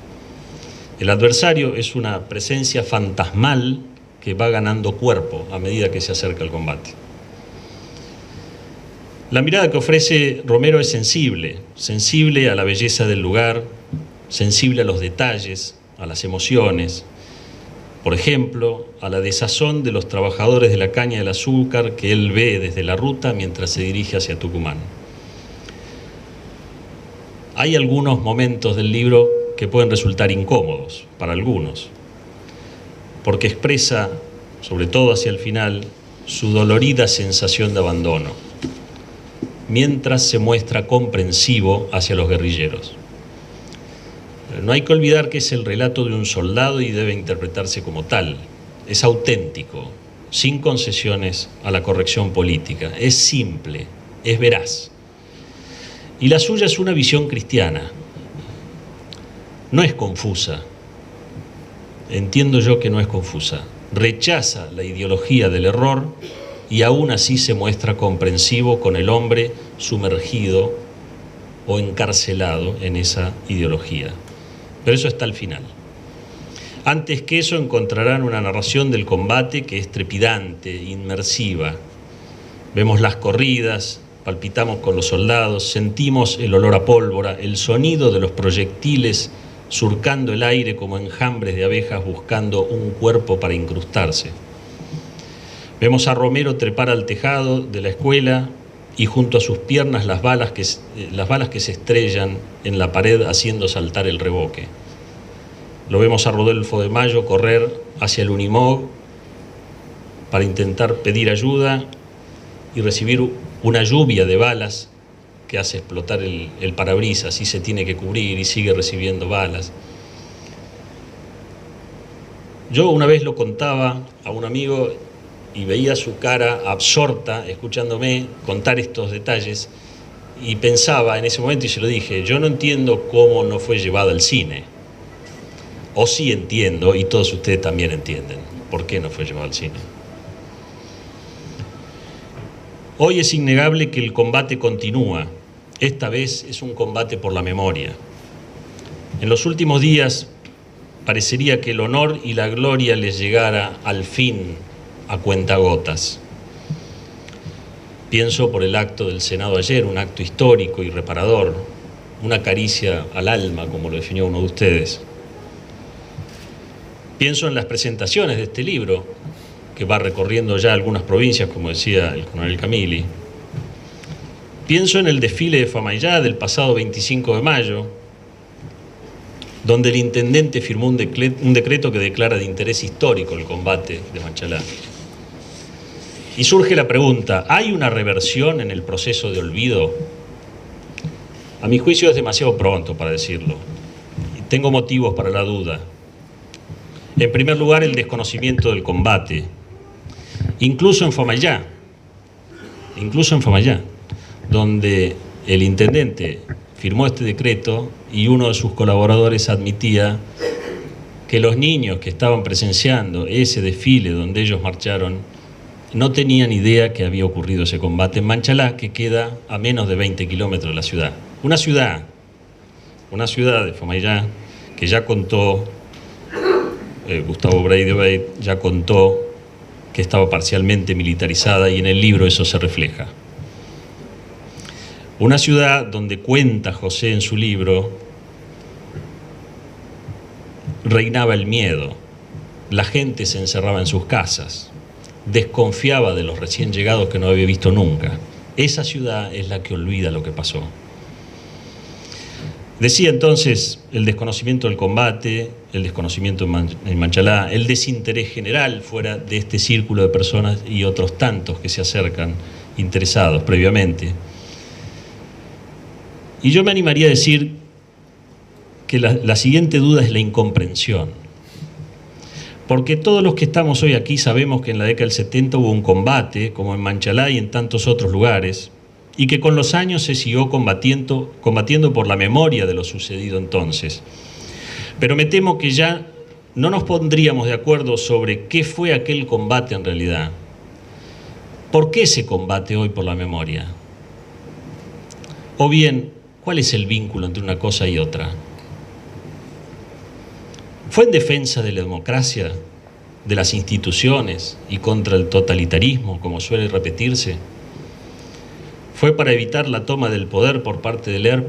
El adversario es una presencia fantasmal que va ganando cuerpo a medida que se acerca el combate. La mirada que ofrece Romero es sensible a la belleza del lugar, sensible a los detalles, a las emociones. Por ejemplo, a la desazón de los trabajadores de la caña del azúcar que él ve desde la ruta mientras se dirige hacia Tucumán. Hay algunos momentos del libro que pueden resultar incómodos para algunos, porque expresa, sobre todo hacia el final, su dolorida sensación de abandono, mientras se muestra comprensivo hacia los guerrilleros. No hay que olvidar que es el relato de un soldado y debe interpretarse como tal. Es auténtico, sin concesiones a la corrección política. Es simple, es veraz. Y la suya es una visión cristiana. No es confusa. Entiendo yo que no es confusa. Rechaza la ideología del error y aún así se muestra comprensivo con el hombre sumergido o encarcelado en esa ideología. Pero eso está al final. Antes que eso encontrarán una narración del combate que es trepidante, inmersiva. Vemos las corridas, palpitamos con los soldados, sentimos el olor a pólvora, el sonido de los proyectiles surcando el aire como enjambres de abejas buscando un cuerpo para incrustarse. Vemos a Romero trepar al tejado de la escuela y junto a sus piernas las balas que se estrellan en la pared haciendo saltar el revoque. Lo vemos a Rodolfo de Mayo correr hacia el Unimog para intentar pedir ayuda y recibir una lluvia de balas que hace explotar el parabrisas y se tiene que cubrir y sigue recibiendo balas. Yo una vez lo contaba a un amigo y veía su cara absorta escuchándome contar estos detalles y pensaba en ese momento, y se lo dije, yo no entiendo cómo no fue llevado al cine. O sí entiendo, y todos ustedes también entienden, por qué no fue llevado al cine. Hoy es innegable que el combate continúa. Esta vez es un combate por la memoria. En los últimos días parecería que el honor y la gloria les llegara al fin a cuentagotas. Pienso por el acto del Senado ayer, un acto histórico y reparador, una caricia al alma, como lo definió uno de ustedes. Pienso en las presentaciones de este libro, que va recorriendo ya algunas provincias, como decía el coronel Camilli. Pienso en el desfile de Famaillá del pasado 25 de mayo, donde el intendente firmó un decreto que declara de interés histórico el combate de Manchalá. Y surge la pregunta, ¿hay una reversión en el proceso de olvido? A mi juicio es demasiado pronto para decirlo. Tengo motivos para la duda. En primer lugar, el desconocimiento del combate. Incluso en Famaillá, donde el intendente firmó este decreto y uno de sus colaboradores admitía que los niños que estaban presenciando ese desfile donde ellos marcharon no tenían idea que había ocurrido ese combate en Manchalá, que queda a menos de 20 kilómetros de la ciudad. Una ciudad de Famaillá que ya contó, Gustavo Braithwaite ya contó que estaba parcialmente militarizada y en el libro eso se refleja. Una ciudad donde cuenta José en su libro, reinaba el miedo, La gente se encerraba en sus casas, desconfiaba de los recién llegados que no había visto nunca. Esa ciudad es la que olvida lo que pasó. Decía entonces el desconocimiento del combate, el desconocimiento en Manchalá, el desinterés general fuera de este círculo de personas y otros tantos que se acercan interesados previamente. Y yo me animaría a decir que la siguiente duda es la incomprensión. Porque todos los que estamos hoy aquí sabemos que en la década del 70 hubo un combate, como en Manchalá y en tantos otros lugares, y que con los años se siguió combatiendo por la memoria de lo sucedido entonces. Pero me temo que ya no nos pondríamos de acuerdo sobre qué fue aquel combate en realidad. ¿Por qué se combate hoy por la memoria? O bien, ¿cuál es el vínculo entre una cosa y otra? ¿Fue en defensa de la democracia, de las instituciones y contra el totalitarismo, como suele repetirse? ¿Fue para evitar la toma del poder por parte del ERP?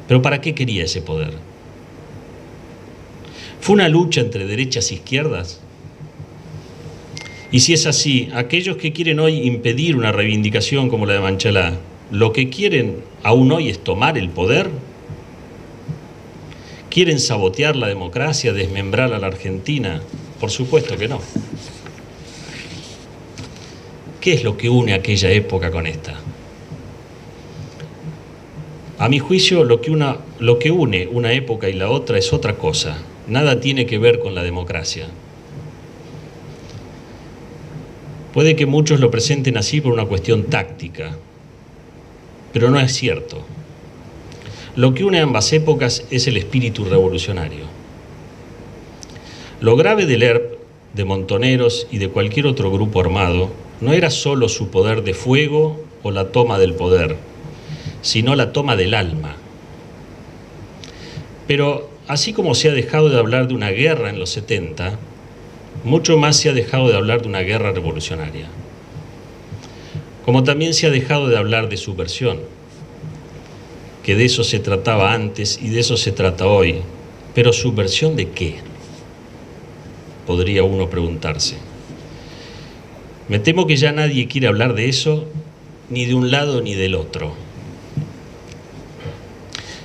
¿Pero para qué quería ese poder? ¿Fue una lucha entre derechas e izquierdas? Y si es así, aquellos que quieren hoy impedir una reivindicación como la de Manchalá, ¿lo que quieren aún hoy es tomar el poder? ¿Quieren sabotear la democracia, desmembrar a la Argentina? Por supuesto que no. ¿Qué es lo que une aquella época con esta? A mi juicio, lo que une una época y la otra es otra cosa. Nada tiene que ver con la democracia. Puede que muchos lo presenten así por una cuestión táctica, pero no es cierto. Lo que une ambas épocas es el espíritu revolucionario. Lo grave del ERP, de Montoneros y de cualquier otro grupo armado no era solo su poder de fuego o la toma del poder, sino la toma del alma. Pero así como se ha dejado de hablar de una guerra en los 70, mucho más se ha dejado de hablar de una guerra revolucionaria. Como también se ha dejado de hablar de subversión, que de eso se trataba antes y de eso se trata hoy. Pero ¿subversión de qué?, podría uno preguntarse. Me temo que ya nadie quiere hablar de eso, ni de un lado ni del otro.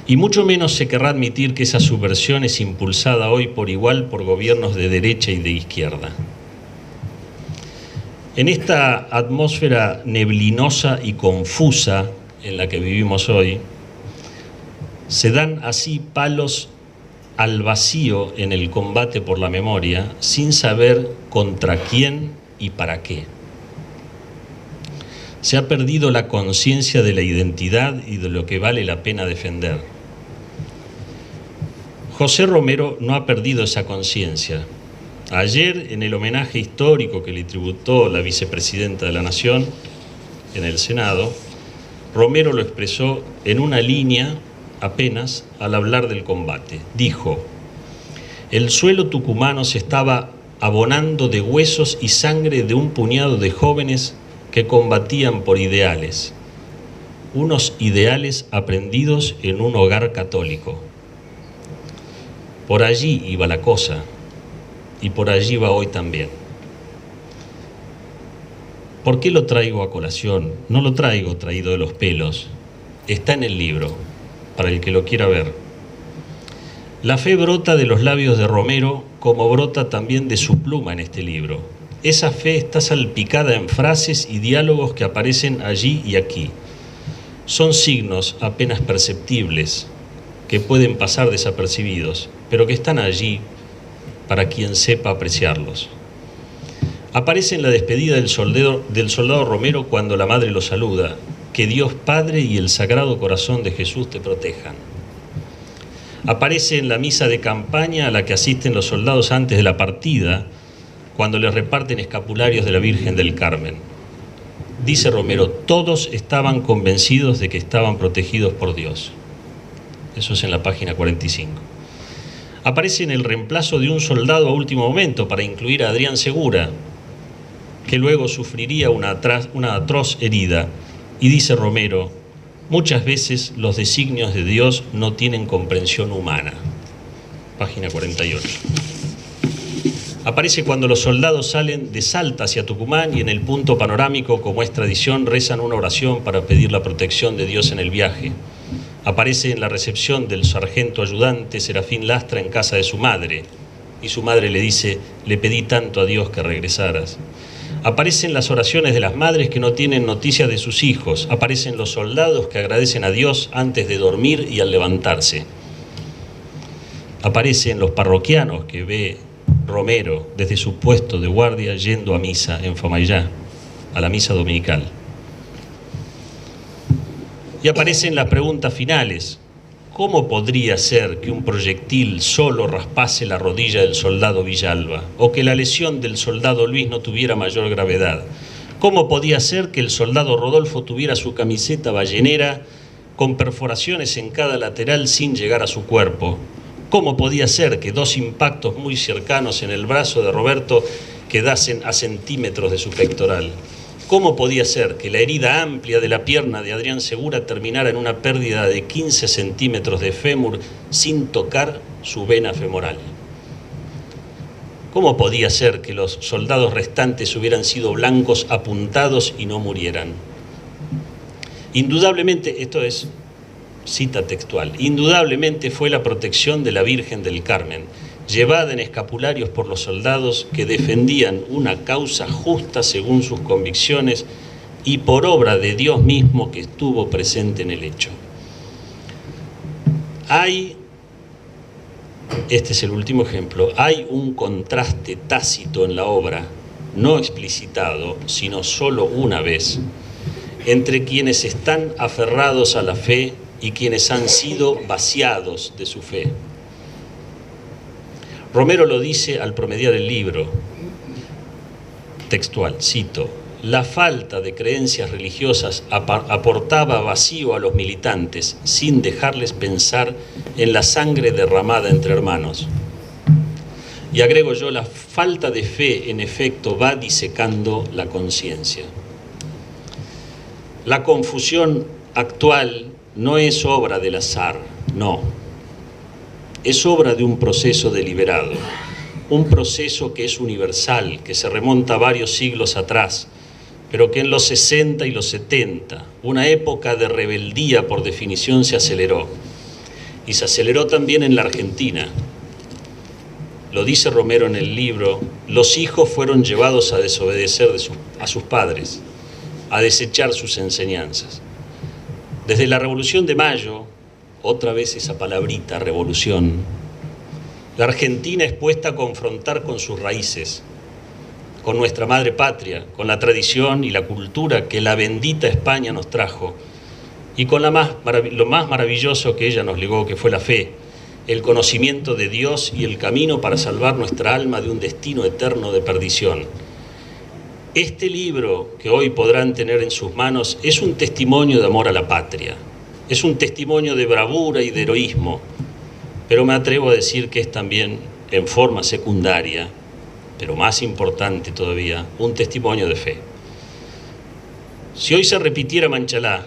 Y mucho menos se querrá admitir que esa subversión es impulsada hoy por igual por gobiernos de derecha y de izquierda. En esta atmósfera neblinosa y confusa en la que vivimos hoy, se dan así palos al vacío en el combate por la memoria, sin saber contra quién y para qué. Se ha perdido la conciencia de la identidad y de lo que vale la pena defender. José Romero no ha perdido esa conciencia. Ayer, en el homenaje histórico que le tributó la vicepresidenta de la Nación en el Senado, Romero lo expresó en una línea apenas al hablar del combate. Dijo: el suelo tucumano se estaba abonando de huesos y sangre de un puñado de jóvenes que combatían por ideales, unos ideales aprendidos en un hogar católico. Por allí iba la cosa, y por allí va hoy también. ¿Por qué lo traigo a colación? No lo traigo traído de los pelos. Está en el libro, para el que lo quiera ver. La fe brota de los labios de Romero, como brota también de su pluma en este libro. Esa fe está salpicada en frases y diálogos que aparecen allí y aquí. Son signos apenas perceptibles, que pueden pasar desapercibidos, pero que están allí para quien sepa apreciarlos. Aparece en la despedida del soldado Romero cuando la madre lo saluda: que Dios Padre y el Sagrado Corazón de Jesús te protejan. Aparece en la misa de campaña a la que asisten los soldados antes de la partida, cuando les reparten escapularios de la Virgen del Carmen. Dice Romero: todos estaban convencidos de que estaban protegidos por Dios. Eso es en la página 45. Aparece en el reemplazo de un soldado a último momento para incluir a Adrián Segura, que luego sufriría una atroz herida. Y dice Romero: muchas veces los designios de Dios no tienen comprensión humana. página 48. Aparece cuando los soldados salen de Salta hacia Tucumán y en el punto panorámico, como es tradición, rezan una oración para pedir la protección de Dios en el viaje. Aparece en la recepción del sargento ayudante Serafín Lastra en casa de su madre, y su madre le dice: le pedí tanto a Dios que regresaras. Aparecen las oraciones de las madres que no tienen noticias de sus hijos. Aparecen los soldados que agradecen a Dios antes de dormir y al levantarse. Aparecen los parroquianos que ve Romero desde su puesto de guardia yendo a misa en Famaillá, a la misa dominical. Y aparecen las preguntas finales. ¿Cómo podría ser que un proyectil solo raspase la rodilla del soldado Villalba? ¿O que la lesión del soldado Luis no tuviera mayor gravedad? ¿Cómo podía ser que el soldado Rodolfo tuviera su camiseta ballenera con perforaciones en cada lateral sin llegar a su cuerpo? ¿Cómo podía ser que dos impactos muy cercanos en el brazo de Roberto quedasen a centímetros de su pectoral? ¿Cómo podía ser que la herida amplia de la pierna de Adrián Segura terminara en una pérdida de 15 centímetros de fémur sin tocar su vena femoral? ¿Cómo podía ser que los soldados restantes hubieran sido blancos apuntados y no murieran? Indudablemente, esto es cita textual, indudablemente fue la protección de la Virgen del Carmen, llevada en escapularios por los soldados que defendían una causa justa según sus convicciones y por obra de Dios mismo que estuvo presente en el hecho. Este es el último ejemplo, hay un contraste tácito en la obra, no explicitado, sino solo una vez, entre quienes están aferrados a la fe y quienes han sido vaciados de su fe. Romero lo dice al promediar el libro, textual, cito: la falta de creencias religiosas aportaba vacío a los militantes sin dejarles pensar en la sangre derramada entre hermanos. Y agrego yo, la falta de fe en efecto va disecando la conciencia. La confusión actual no es obra del azar, no. Es obra de un proceso deliberado, un proceso que es universal, que se remonta a varios siglos atrás, pero que en los 60 y los 70, una época de rebeldía por definición, se aceleró. Y se aceleró también en la Argentina. Lo dice Romero en el libro: los hijos fueron llevados a desobedecer a sus padres, a desechar sus enseñanzas. Desde la Revolución de Mayo, otra vez esa palabrita, revolución, la Argentina es puesta a confrontar con sus raíces, con nuestra madre patria, con la tradición y la cultura que la bendita España nos trajo, y con lo más maravilloso que ella nos legó, que fue la fe, el conocimiento de Dios y el camino para salvar nuestra alma de un destino eterno de perdición. Este libro que hoy podrán tener en sus manos es un testimonio de amor a la patria, es un testimonio de bravura y de heroísmo, pero me atrevo a decir que es también, en forma secundaria, pero más importante todavía, un testimonio de fe. Si hoy se repitiera Manchalá,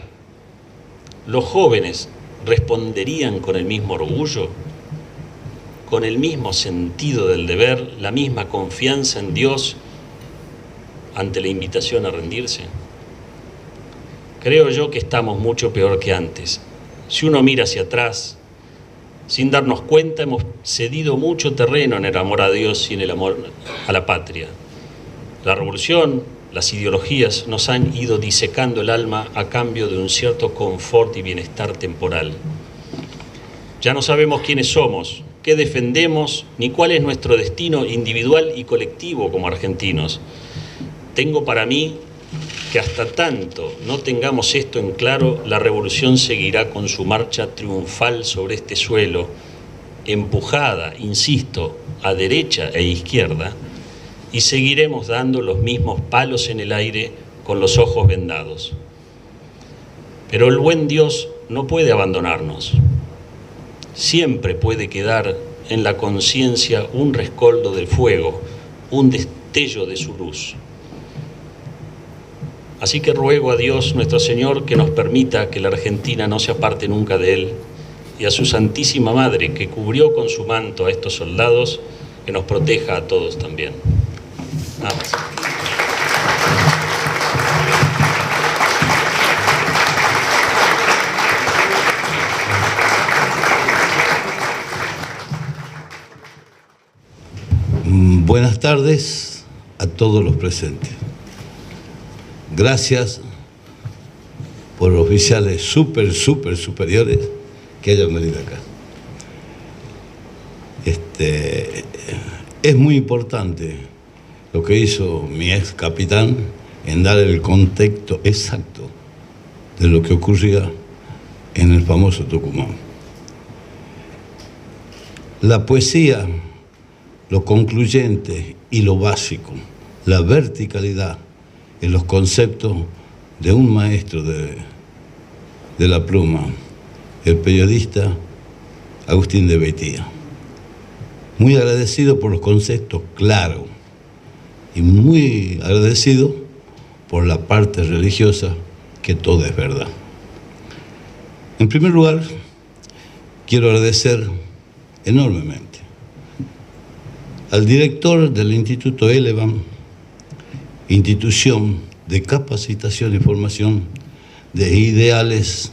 ¿los jóvenes responderían con el mismo orgullo, con el mismo sentido del deber, la misma confianza en Dios ante la invitación a rendirse? Creo yo que estamos mucho peor que antes. Si uno mira hacia atrás, sin darnos cuenta, hemos cedido mucho terreno en el amor a Dios y en el amor a la patria. La revolución, las ideologías nos han ido disecando el alma a cambio de un cierto confort y bienestar temporal. Ya no sabemos quiénes somos, qué defendemos, ni cuál es nuestro destino individual y colectivo como argentinos. Tengo para mí que hasta tanto no tengamos esto en claro, la revolución seguirá con su marcha triunfal sobre este suelo, empujada, insisto, a derecha e izquierda, y seguiremos dando los mismos palos en el aire con los ojos vendados. Pero el buen Dios no puede abandonarnos. Siempre puede quedar en la conciencia un rescoldo del fuego, un destello de su luz. Así que ruego a Dios nuestro Señor que nos permita que la Argentina no se aparte nunca de Él y a su Santísima Madre, que cubrió con su manto a estos soldados, que nos proteja a todos también. Nada más. Buenas tardes a todos los presentes. Gracias por los oficiales súper superiores que hayan venido acá. Es muy importante lo que hizo mi ex capitán en dar el contexto exacto de lo que ocurría en el famoso Tucumán. La poesía, lo concluyente y lo básico, la verticalidad en los conceptos de un maestro de la pluma, el periodista Agustín de Beitía. Muy agradecido por los conceptos claros y muy agradecido por la parte religiosa, que todo es verdad. En primer lugar, quiero agradecer enormemente al director del Instituto Elevan, institución de capacitación y formación de ideales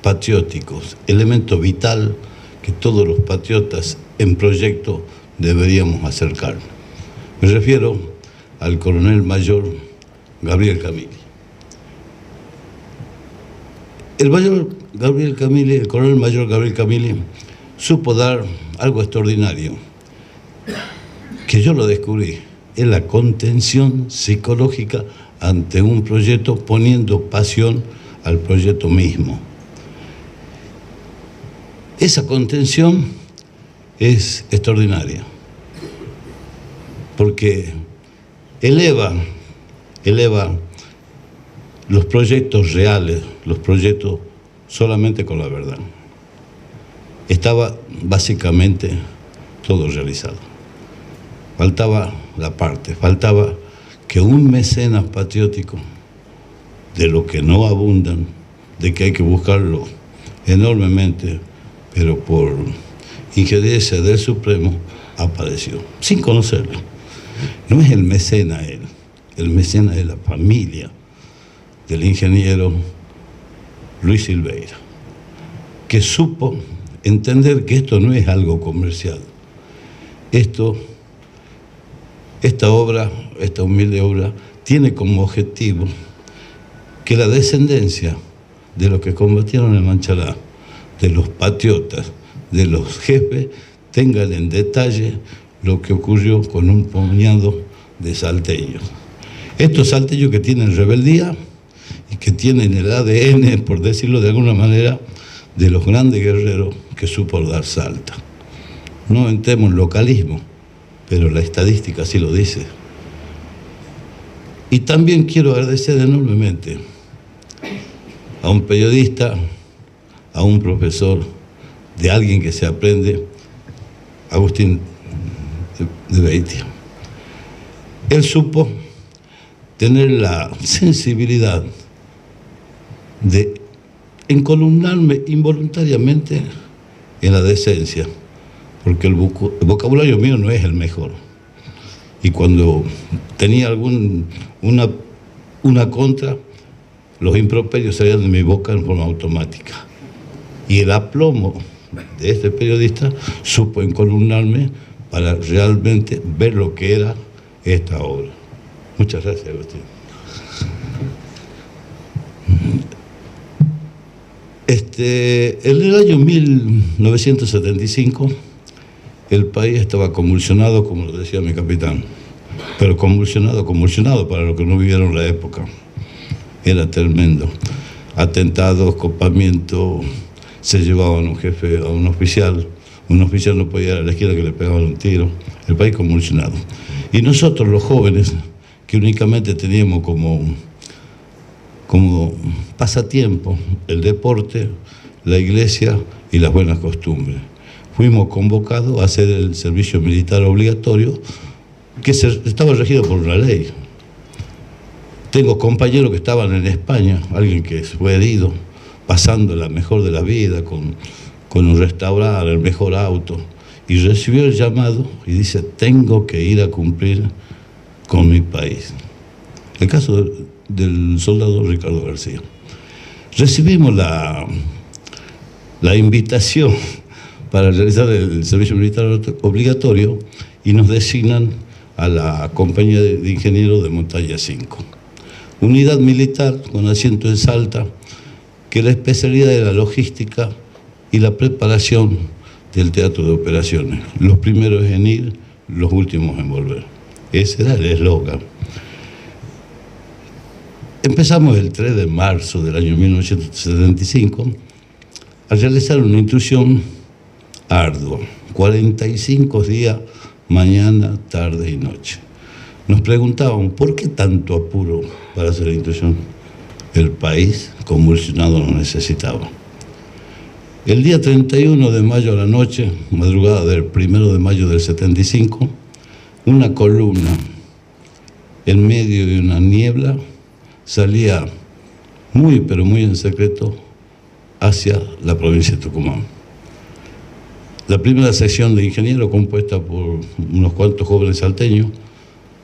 patrióticos, elemento vital que todos los patriotas en proyecto deberíamos acercar. Me refiero al coronel mayor Gabriel Camili. El coronel mayor Gabriel Camili supo dar algo extraordinario, que yo lo descubrí, es la contención psicológica ante un proyecto, poniendo pasión al proyecto mismo. Esa contención es extraordinaria, porque eleva los proyectos reales, los proyectos solamente con la verdad. Estaba básicamente todo realizado. Faltaba faltaba que un mecenas patriótico, de lo que no abundan, de que hay que buscarlo enormemente, pero por injerencia del Supremo, apareció, sin conocerlo. No es el mecenas él, el mecenas es la familia del ingeniero Luis Silveira, que supo entender que esto no es algo comercial. Esta obra, esta humilde obra, tiene como objetivo que la descendencia de los que combatieron en Manchalá, de los patriotas, de los jefes, tengan en detalle lo que ocurrió con un puñado de salteños. Estos salteños que tienen rebeldía y que tienen el ADN, por decirlo de alguna manera, de los grandes guerreros que supo dar Salta. No entremos en localismo, pero la estadística sí lo dice. Y también quiero agradecer enormemente a un periodista, a un profesor, de alguien que se aprende, Agustín de Beitía. Él supo tener la sensibilidad de encolumnarme involuntariamente en la decencia, porque el vocabulario mío no es el mejor. Y cuando tenía una contra, los improperios salían de mi boca en forma automática. Y el aplomo de este periodista supo encolumnarme para realmente ver lo que era esta obra. Muchas gracias, Agustín. En el año 1975, el país estaba convulsionado, como lo decía mi capitán, pero convulsionado para los que no vivieron la época. Era tremendo. Atentados, copamiento, se llevaban a un jefe, a un oficial no podía ir a la esquina que le pegaban un tiro. El país convulsionado. Y nosotros, los jóvenes, que únicamente teníamos como pasatiempo el deporte, la iglesia y las buenas costumbres, fuimos convocados a hacer el servicio militar obligatorio, que estaba regido por una ley. Tengo compañeros que estaban en España, alguien que fue herido, pasando la mejor de la vida, con con un restaurante, el mejor auto, y recibió el llamado y dice, tengo que ir a cumplir con mi país. El caso del soldado Ricardo García. Recibimos la invitación para realizar el servicio militar obligatorio y nos designan a la compañía de ingenieros de Montaña 5. Unidad militar con asiento en Salta, que la especialidad era la logística y la preparación del teatro de operaciones. Los primeros en ir, los últimos en volver. Ese era el eslogan. Empezamos el 3 de marzo del año 1975 a realizar una intrusión ardua, 45 días, mañana, tarde y noche. Nos preguntaban, ¿por qué tanto apuro para hacer la intrusión? El país convulsionado lo necesitaba. El día 31 de mayo a la noche, madrugada del 1 de mayo del 75, una columna en medio de una niebla salía muy, pero muy en secreto hacia la provincia de Tucumán. La primera sección de ingenieros, compuesta por unos cuantos jóvenes salteños,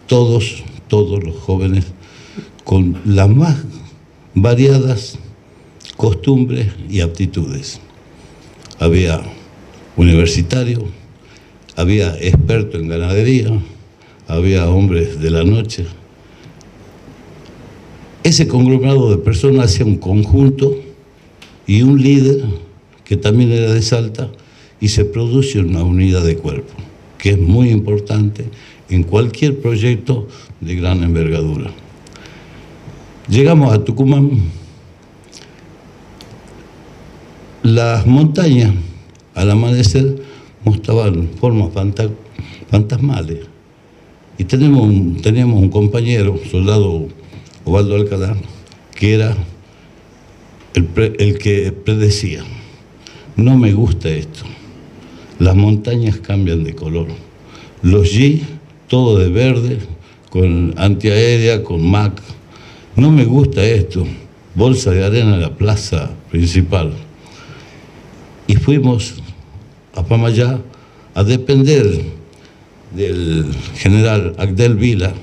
todos los jóvenes con las más variadas costumbres y aptitudes. Había universitarios, había expertos en ganadería, había hombres de la noche. Ese conglomerado de personas hacía un conjunto y un líder que también era de Salta, y se produce una unidad de cuerpo, que es muy importante en cualquier proyecto de gran envergadura. Llegamos a Tucumán. Las montañas, al amanecer, mostraban formas fantasmales. Y teníamos un compañero, soldado Ovaldo Alcalá, que era el que predecía, no me gusta esto. Las montañas cambian de color. Los G, todo de verde, con antiaérea, con MAC. No me gusta esto. Bolsa de arena en la plaza principal. Y fuimos a Pamayá a depender del general Agdel Vila,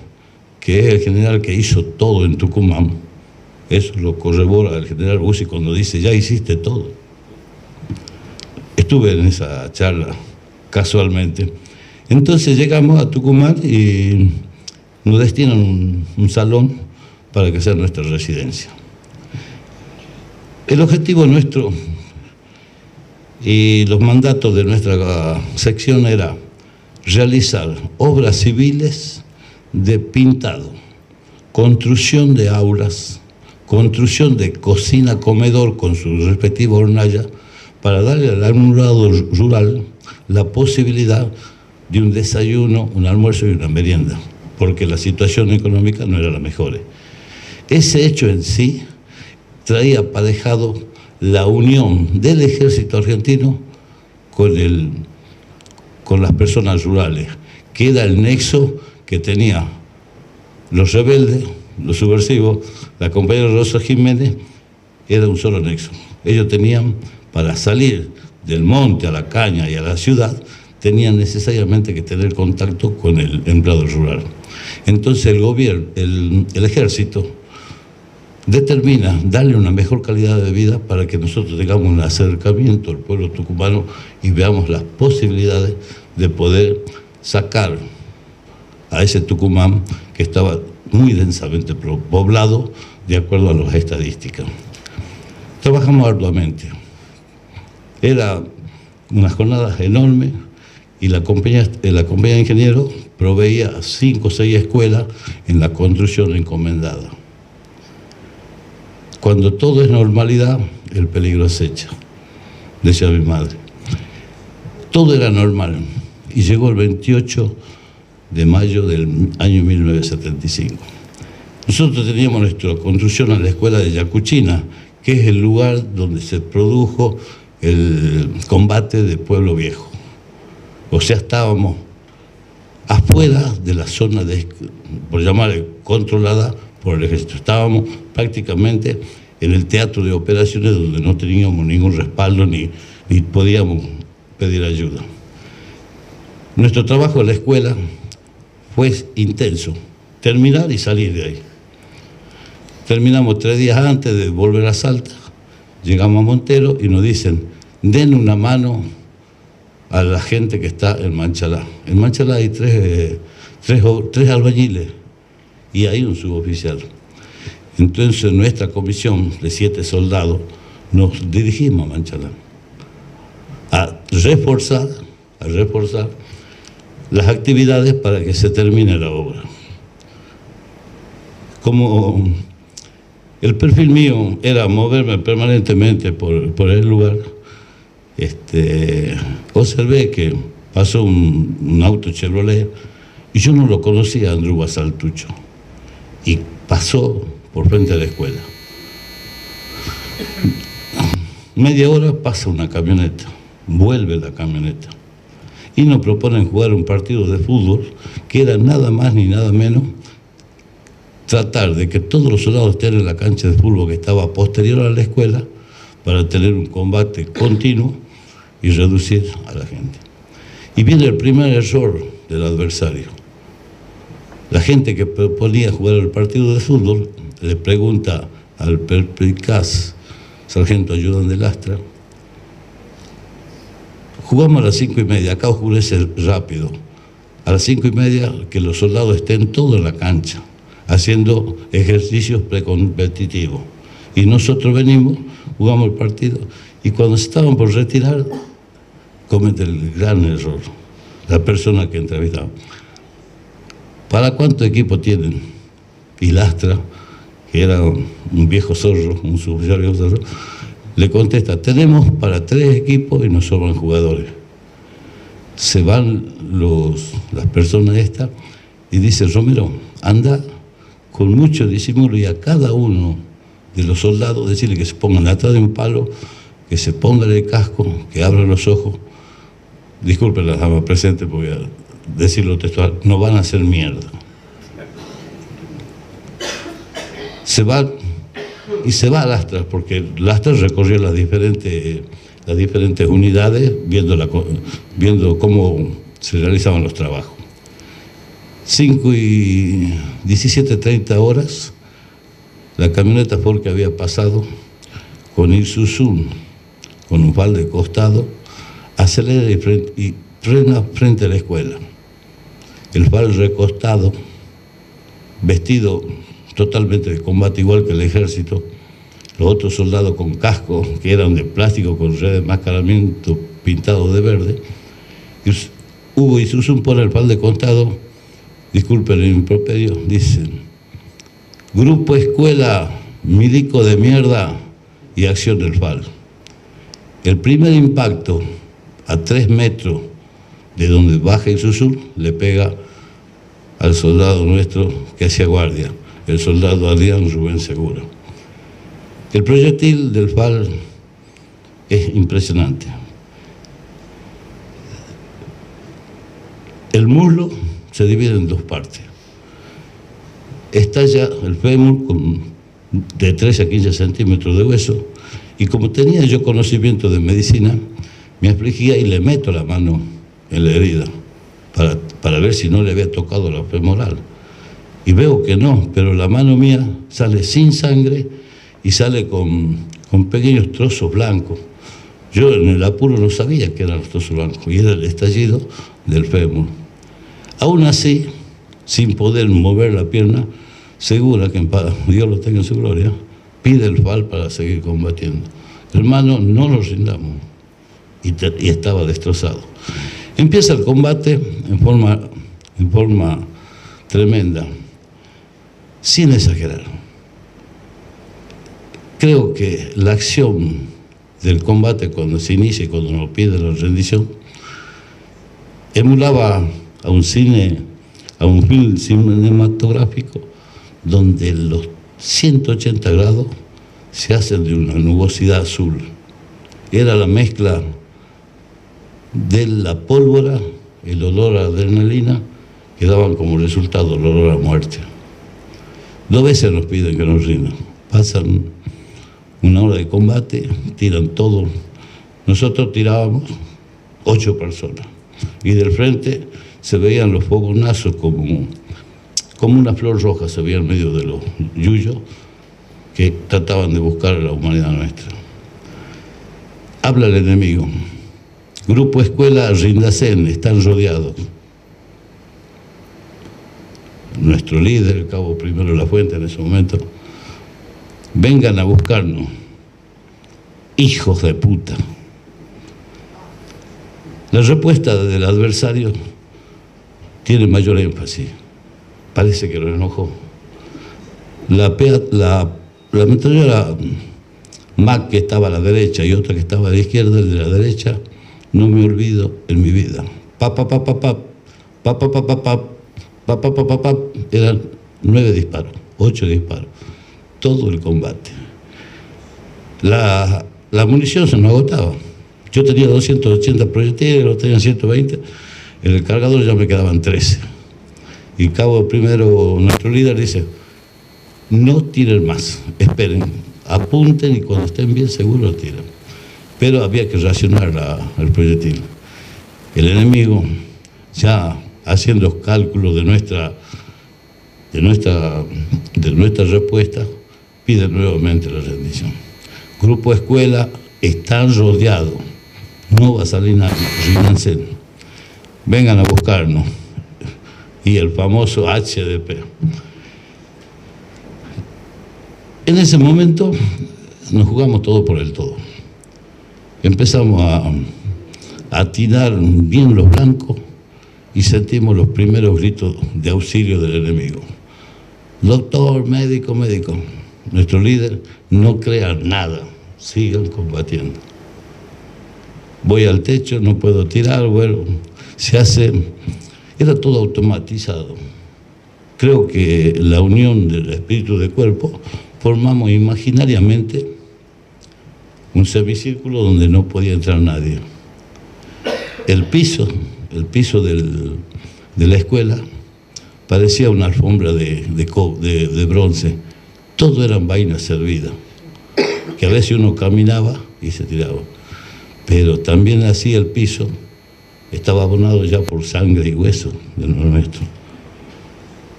que es el general que hizo todo en Tucumán. Eso lo corrobora el general Bussi cuando dice, ya hiciste todo. Estuve en esa charla casualmente. Entonces llegamos a Tucumán y nos destinan un salón para que sea nuestra residencia. El objetivo nuestro y los mandatos de nuestra sección era realizar obras civiles de pintado, construcción de aulas, construcción de cocina, comedor con su respectiva hornalla, para darle al alumnado rural la posibilidad de un desayuno, un almuerzo y una merienda, porque la situación económica no era la mejor. Ese hecho en sí traía aparejado la unión del ejército argentino con las personas rurales, que era el nexo que tenía los rebeldes, los subversivos, la compañera Rosa Jiménez, era un solo nexo. Ellos tenían, para salir del monte a la caña y a la ciudad, tenían necesariamente que tener contacto con el empleado rural. Entonces el gobierno, el ejército, determina darle una mejor calidad de vida para que nosotros tengamos un acercamiento al pueblo tucumano y veamos las posibilidades de poder sacar a ese Tucumán que estaba muy densamente poblado de acuerdo a las estadísticas. Trabajamos arduamente. Era unas jornadas enormes y la compañía de ingenieros proveía 5 o 6 escuelas en la construcción encomendada. Cuando todo es normalidad, el peligro acecha, decía mi madre. Todo era normal y llegó el 28 de mayo del año 1975. Nosotros teníamos nuestra construcción en la escuela de Yacuchina, que es el lugar donde se produjo el combate de Pueblo Viejo. O sea, estábamos afuera de la zona, por llamar controlada por el ejército. Estábamos prácticamente en el teatro de operaciones donde no teníamos ningún respaldo ni y podíamos pedir ayuda. Nuestro trabajo en la escuela fue intenso, terminar y salir de ahí. Terminamos 3 días antes de volver a Salta, llegamos a Montero y nos dicen, den una mano a la gente que está en Manchalá. En Manchalá hay tres albañiles y hay un suboficial. Entonces nuestra comisión de 7 soldados nos dirigimos a Manchalá a reforzar las actividades para que se termine la obra. Como el perfil mío era moverme permanentemente por el lugar, observé que pasó un auto Chevrolet y yo no lo conocía, Andrew Basaltucho, y pasó por frente a la escuela. Media hora pasa una camioneta, vuelve la camioneta y nos proponen jugar un partido de fútbol que era nada más ni nada menos tratar de que todos los soldados estén en la cancha de fútbol que estaba posterior a la escuela para tener un combate continuo y reducir a la gente. Y viene el primer error del adversario. La gente que proponía jugar el partido de fútbol le pregunta al perspicaz sargento ayudante de Lastra, jugamos a las 5:30, acá oscurece rápido, a las 5:30 que los soldados estén todos en la cancha, haciendo ejercicios precompetitivos. Y nosotros venimos, jugamos el partido, y cuando se estaban por retirar, comete el gran error la persona que entrevistaba. ¿Para cuánto equipo tienen? Y Lastra, que era un viejo zorro, un suboficial viejo zorro, le contesta, tenemos para 3 equipos y nos sobran jugadores. Se van las personas estas y dice, Romero, anda con mucho disimulo y a cada uno de los soldados decirle que se pongan atrás de un palo, que se pongan el casco, que abran los ojos. Disculpen las damas presentes, voy a decirlo textual, no van a hacer mierda. Se va y se va a Lastra, porque Lastra recorrió las diferentes unidades viendo cómo se realizaban los trabajos. 5:17, 30 la camioneta Ford que había pasado con Isuzu, con un fal de costado, acelera y frena frente a la escuela. El fal recostado, vestido totalmente de combate igual que el ejército, los otros soldados con cascos que eran de plástico con red de enmascaramiento pintado de verde. Hugo Isuzu pone el fal de costado, disculpen el improperio, dicen, grupo escuela, milico de mierda y acción del fal. El primer impacto a 3 metros de donde baja Isuzu le pega al soldado nuestro que hacía guardia, el soldado Adrián Rubén Segura. El proyectil del fal es impresionante. El muslo se divide en 2 partes. Estalla el fémur de 13 a 15 centímetros de hueso y como tenía yo conocimiento de medicina, me afligía y le meto la mano en la herida para ver si no le había tocado la femoral. Y veo que no, pero la mano mía sale sin sangre y sale con pequeños trozos blancos. Yo en el apuro no sabía que eran los trozos blancos y era el estallido del fémur. Aún así, sin poder mover la pierna, Segura, que Dios lo tenga en su gloria, pide el fal para seguir combatiendo. Hermano, no nos rindamos. Y estaba destrozado. Empieza el combate en forma tremenda, sin exagerar. Creo que la acción del combate cuando se inicia y cuando nos pide la rendición emulaba a un film cinematográfico donde los 180 grados se hacen de una nubosidad azul. Era la mezcla de la pólvora, el olor a adrenalina, que daban como resultado el olor a muerte. 2 veces nos piden que nos rindan. Pasan 1 hora de combate, tiran todo, nosotros tirábamos 8 personas y del frente se veían los fogonazos como una flor roja, se veía en medio de los yuyos que trataban de buscar a la humanidad nuestra. Habla el enemigo. Grupo Escuela Rindacén, están rodeados. Nuestro líder, el cabo Primero La Fuente en ese momento, vengan a buscarnos, hijos de puta. La respuesta del adversario tiene mayor énfasis. Parece que lo enojó. La metralleta Mac, que estaba a la derecha, y otra que estaba a la izquierda, el de la derecha, no me olvido en mi vida. Eran 9 disparos, 8 disparos. Todo el combate. La munición se nos agotaba. Yo tenía 280 proyectiles, los tenían 120. En el cargador ya me quedaban 13. Y cabo Primero, nuestro líder, dice: no tiren más, esperen, apunten y cuando estén bien seguros tiran. Pero había que racionar el proyectil. El enemigo, ya haciendo cálculos de nuestra respuesta, pide nuevamente la rendición. Grupo Escuela, están rodeados, no va a salir nadie, ríndanse, vengan a buscarnos. Y el famoso HDP. En ese momento nos jugamos todo por el todo. Empezamos a atinar bien los blancos y sentimos los primeros gritos de auxilio del enemigo. Doctor, médico, médico. Nuestro líder: no crean nada, sigan combatiendo. Voy al techo, no puedo tirar, bueno, se hace... Era todo automatizado. Creo que la unión del espíritu de cuerpo, formamos imaginariamente un semicírculo donde no podía entrar nadie. El piso de la escuela parecía una alfombra de bronce. Todo eran vainas servidas, que a veces uno caminaba y se tiraba. Pero también así el piso estaba abonado ya por sangre y hueso de lo nuestro.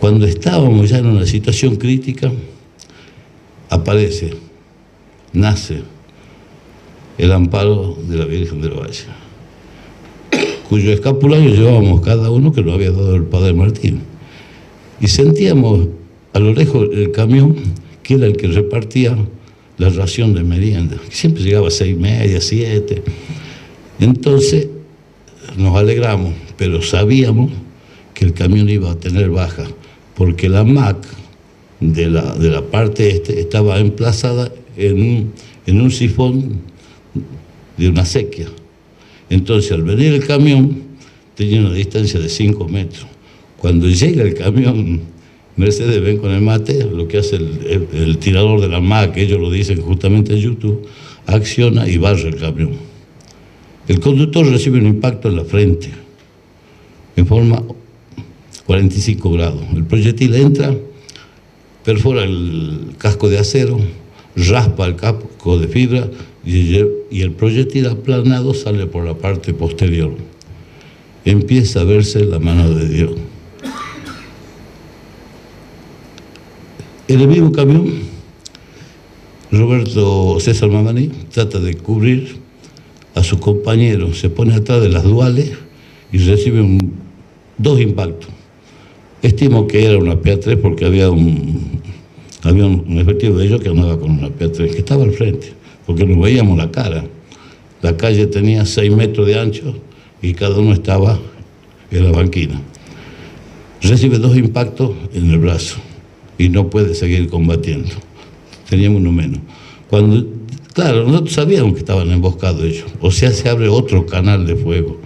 Cuando estábamos ya en una situación crítica, nace el amparo de la Virgen del Valle, cuyo escapulario llevábamos cada uno, que lo había dado el Padre Martín. Y sentíamos a lo lejos el camión, que era el que repartía la ración de merienda, que siempre llegaba a 6:30, 7. Entonces nos alegramos, pero sabíamos que el camión iba a tener baja, porque la MAC de la parte estaba emplazada en un sifón de una sequía. Entonces, al venir el camión, tenía una distancia de 5 metros. Cuando llega el camión Mercedes-Benz con el mate, lo que hace el tirador de la MAC, ellos lo dicen justamente en YouTube, acciona y barre el camión. El conductor recibe un impacto en la frente, en forma 45 grados. El proyectil entra, perfora el casco de acero, raspa el casco de fibra y el proyectil aplanado sale por la parte posterior. Empieza a verse la mano de Dios. En el mismo camión, Roberto César Mamani trata de cubrir a sus compañeros, se pone atrás de las duales y recibe 2 impactos. Estimo que era una PA3 porque había un efectivo de ellos que andaba con una PA3, que estaba al frente, porque nos veíamos la cara. La calle tenía 6 metros de ancho y cada uno estaba en la banquina. Recibe 2 impactos en el brazo y no puede seguir combatiendo. Teníamos uno menos. Claro, nosotros sabíamos que estaban emboscados ellos, o sea, se abre otro canal de fuego,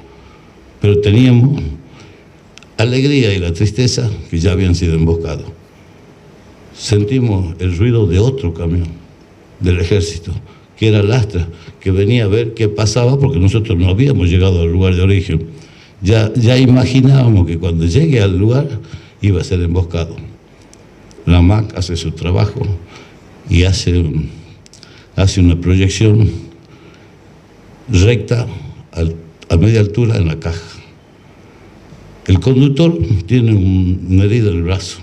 pero teníamos alegría y la tristeza que ya habían sido emboscados. Sentimos el ruido de otro camión del ejército, que era Lastra, que venía a ver qué pasaba, porque nosotros no habíamos llegado al lugar de origen. Ya imaginábamos que cuando llegue al lugar iba a ser emboscado. La MAC hace su trabajo y hace una proyección recta a media altura en la caja. El conductor tiene una herida en el brazo.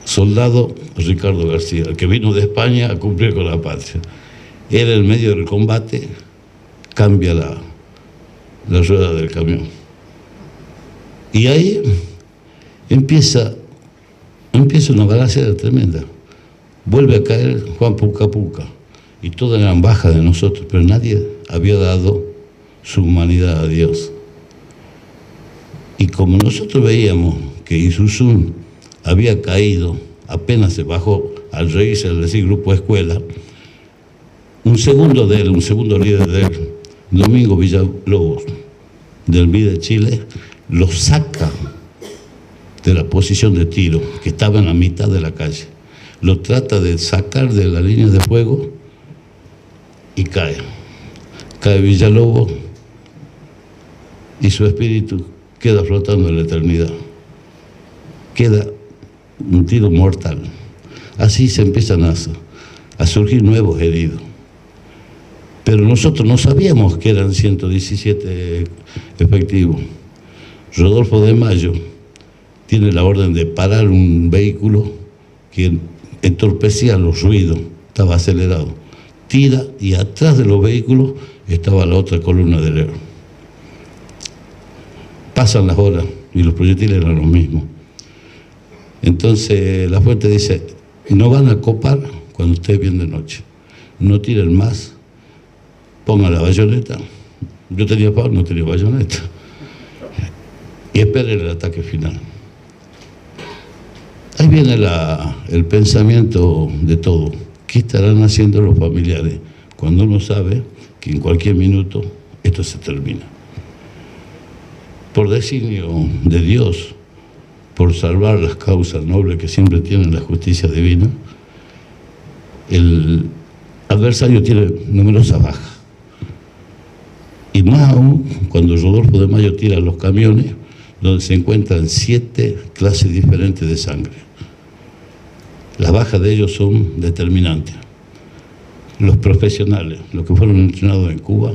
Soldado Ricardo García, el que vino de España a cumplir con la patria. Él, en medio del combate, cambia la rueda del camión. Y ahí empieza una balacera tremenda. Vuelve a caer Juan Puca Puca. Y todas eran bajas de nosotros, pero nadie había dado su humanidad a Dios. Y como nosotros veíamos que Isusun había caído, apenas se bajó al reírse al decir grupo escuela, un segundo líder de él, Domingo Villalobos, del MI de Chile, lo saca de la posición de tiro, que estaba en la mitad de la calle. Lo trata de sacar de la línea de fuego y cae. Cae Villalobos y su espíritu queda flotando en la eternidad. Queda un tiro mortal. Así se empiezan a surgir nuevos heridos. Pero nosotros no sabíamos que eran 117 efectivos. Rodolfo de Mayo tiene la orden de parar un vehículo que entorpecía los ruidos, estaba acelerado. Tira y atrás de los vehículos estaba la otra columna de León. Pasan las horas y los proyectiles eran los mismos. Entonces la fuente dice, no van a copar cuando ustedes vienen de noche. No tiren más, pongan la bayoneta. Yo tenía pavo, no tenía bayoneta. Y esperen el ataque final. Ahí viene el pensamiento de todo. ¿Qué estarán haciendo los familiares cuando uno sabe que en cualquier minuto esto se termina? Por designio de Dios, por salvar las causas nobles que siempre tienen la justicia divina, el adversario tiene numerosas bajas. Y más aún cuando Rodolfo de Mayo tira los camiones, donde se encuentran 7 clases diferentes de sangre. Las bajas de ellos son determinantes. Los profesionales, los que fueron entrenados en Cuba,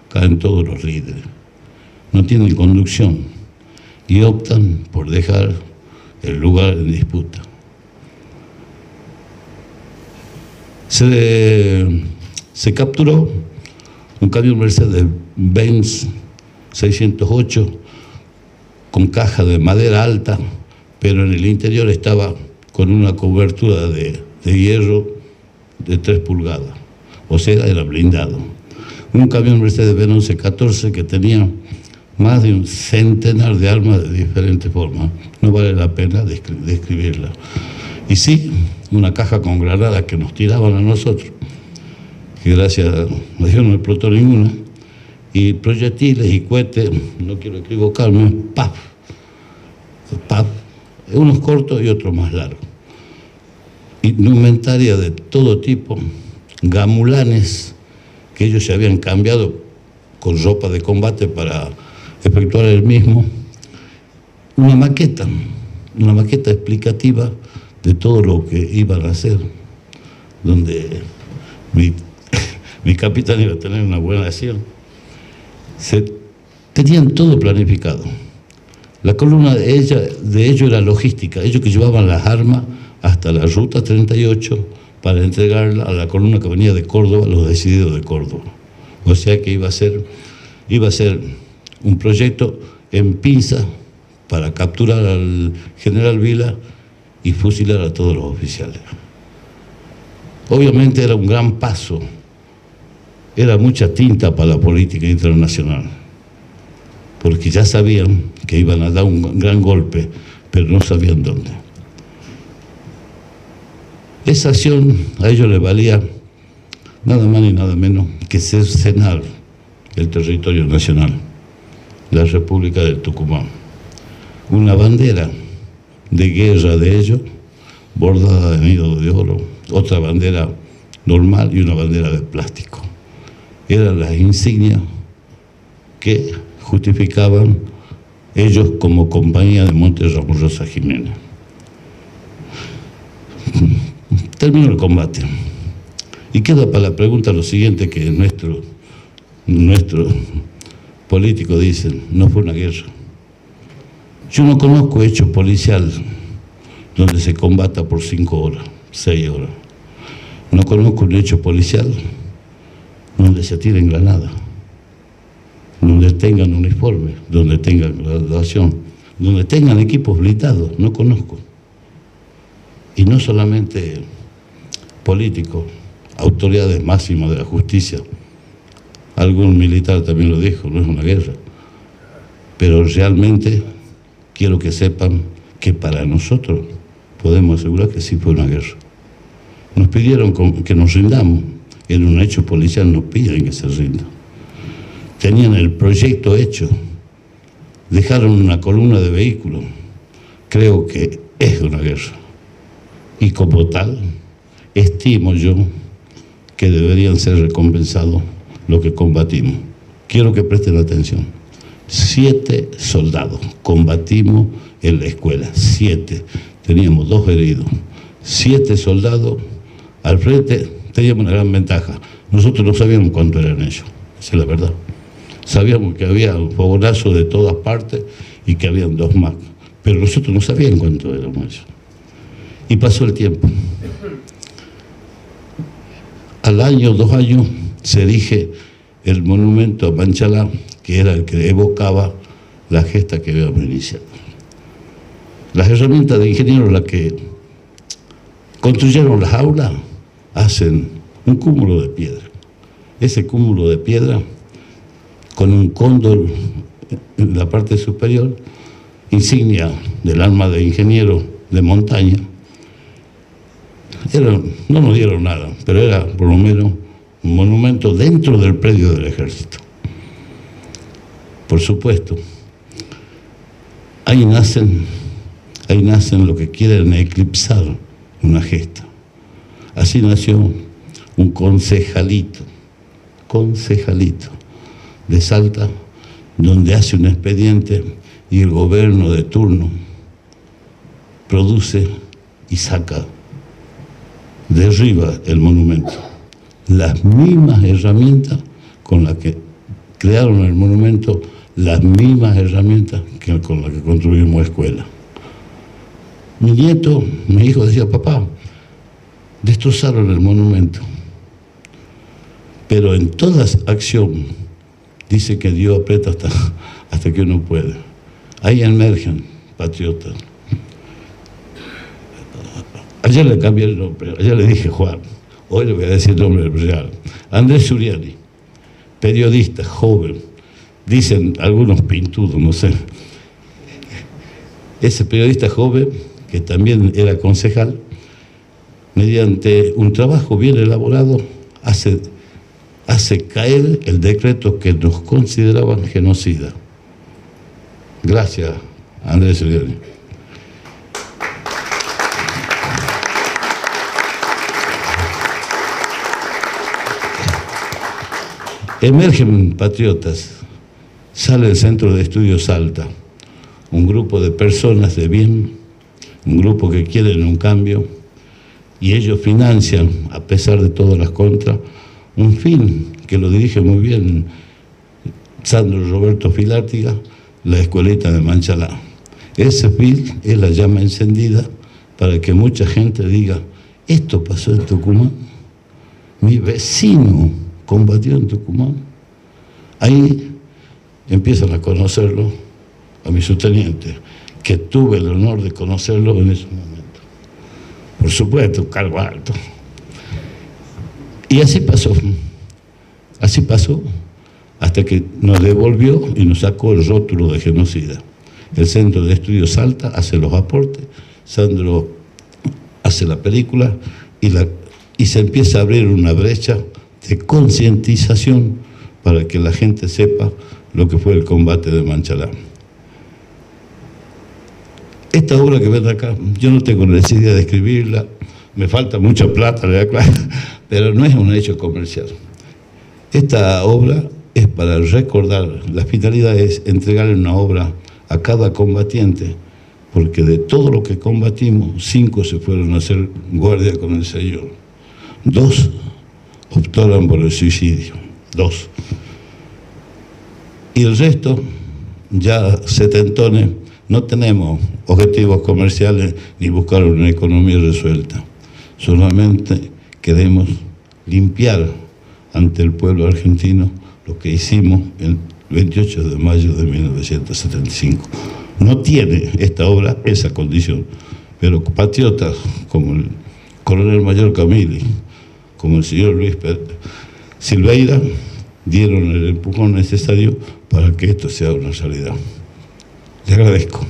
caen todos los líderes. No tienen conducción y optan por dejar el lugar en disputa. Se capturó un camión Mercedes-Benz 608 con caja de madera alta, pero en el interior estaba con una cobertura de hierro de 3 pulgadas, o sea, era blindado. Un camión Mercedes-Benz 1114 que tenía más de un centenar de armas de diferentes formas. No vale la pena describirla. Y sí, una caja con granadas que nos tiraban a nosotros, que gracias a Dios no explotó ninguna, y proyectiles y cohetes, no quiero equivocarme, ¡paf! ¡Paf! Unos cortos y otros más largos. Indumentaria de todo tipo, gamulanes que ellos se habían cambiado con ropa de combate para efectuar el mismo, una maqueta explicativa de todo lo que iban a hacer, donde mi capitán iba a tener una buena acción. Tenían todo planificado. La columna de ellos era logística, ellos que llevaban las armas hasta la ruta 38 para entregarla a la columna que venía de Córdoba, los decididos de Córdoba. O sea que iba a ser un proyecto en pinza para capturar al general Vila y fusilar a todos los oficiales. Obviamente era un gran paso, era mucha tinta para la política internacional, porque ya sabían que iban a dar un gran golpe, pero no sabían dónde. Esa acción a ellos les valía nada más ni nada menos que cercenar el territorio nacional, la República del Tucumán. Una bandera de guerra de ellos, bordada de nido de oro, otra bandera normal y una bandera de plástico. Eran las insignias que justificaban ellos como compañía de Monte Ramón Rosa Jiménez. Terminó el combate. Y queda para la pregunta lo siguiente, que nuestro nuestros políticos dicen, no fue una guerra. Yo no conozco hecho policial donde se combata por 5 horas, 6 horas. No conozco un hecho policial donde se tiren granadas, donde tengan uniforme, donde tengan graduación, donde tengan equipos blindados. No conozco. Y no solamente políticos, autoridades máximas de la justicia. Algún militar también lo dijo, no es una guerra. Pero realmente quiero que sepan que para nosotros podemos asegurar que sí fue una guerra. Nos pidieron que nos rindamos. En un hecho policial nos piden que se rindan. Tenían el proyecto hecho. Dejaron una columna de vehículos. Creo que es una guerra. Y como tal, estimo yo que deberían ser recompensados lo que combatimos. Quiero que presten atención. 7 soldados combatimos en la escuela. 7. Teníamos 2 heridos. 7 soldados al frente. Teníamos una gran ventaja. Nosotros no sabíamos cuánto eran ellos. Esa es la verdad. Sabíamos que había un fogonazo de todas partes y que habían 2 más. Pero nosotros no sabíamos cuánto eran ellos. Y pasó el tiempo. Al año, 2 años, se erige el monumento a Manchalá, que era el que evocaba la gesta que habíamos iniciado. Las herramientas de ingenieros, las que construyeron las aulas, hacen un cúmulo de piedra. Ese cúmulo de piedra, con un cóndor en la parte superior, insignia del arma de ingeniero de montaña, no nos dieron nada, pero era por lo menos un monumento dentro del predio del ejército. Por supuesto, ahí nacen lo que quieren eclipsar una gesta. Así nació un concejalito de Salta, donde hace un expediente y el gobierno de turno produce y saca, derriba el monumento. Las mismas herramientas con las que crearon el monumento, las mismas herramientas con las que construimos escuela. Mi hijo decía, papá, destrozaron el monumento. Pero en toda acción dice que Dios aprieta hasta que uno puede. Ahí emergen patriotas. Ayer le cambié el nombre, ayer le dije Juan, hoy le voy a decir el nombre real. Andrés Suriani, periodista, joven, dicen algunos pintudos, no sé. Ese periodista joven, que también era concejal, mediante un trabajo bien elaborado, hace caer el decreto que nos consideraban genocida. Gracias, Andrés Suriani. Emergen patriotas, sale el Centro de Estudios Salta, un grupo de personas de bien, un grupo que quieren un cambio, y ellos financian, a pesar de todas las contras, un fin que lo dirige muy bien Sandro Roberto Filártiga, la escuelita de Manchalá. Ese fin es la llama encendida para que mucha gente diga, esto pasó en Tucumán, mi vecino combatió en Tucumán. Ahí empiezan a conocerlo a mi subteniente, que tuve el honor de conocerlo en ese momento. Por supuesto, cargo alto. Y así pasó hasta que nos devolvió y nos sacó el rótulo de genocida. El Centro de Estudios Salta hace los aportes, Sandro hace la película y se empieza a abrir una brecha de concientización para que la gente sepa lo que fue el combate de Manchalá. Esta obra que ven acá, yo no tengo necesidad de escribirla, me falta mucha plata, pero no es un hecho comercial. Esta obra es para recordar, la finalidad es entregarle una obra a cada combatiente, porque de todo lo que combatimos, 5 se fueron a hacer guardia con el Señor. 2 optaron por el suicidio, 2. Y el resto, ya setentones, no tenemos objetivos comerciales ni buscar una economía resuelta. Solamente queremos limpiar ante el pueblo argentino lo que hicimos el 28 de mayo de 1975. No tiene esta obra esa condición, pero patriotas como el coronel mayor Camili, como el señor Luis Silveira, dieron el empujón necesario para que esto sea una realidad. Le agradezco.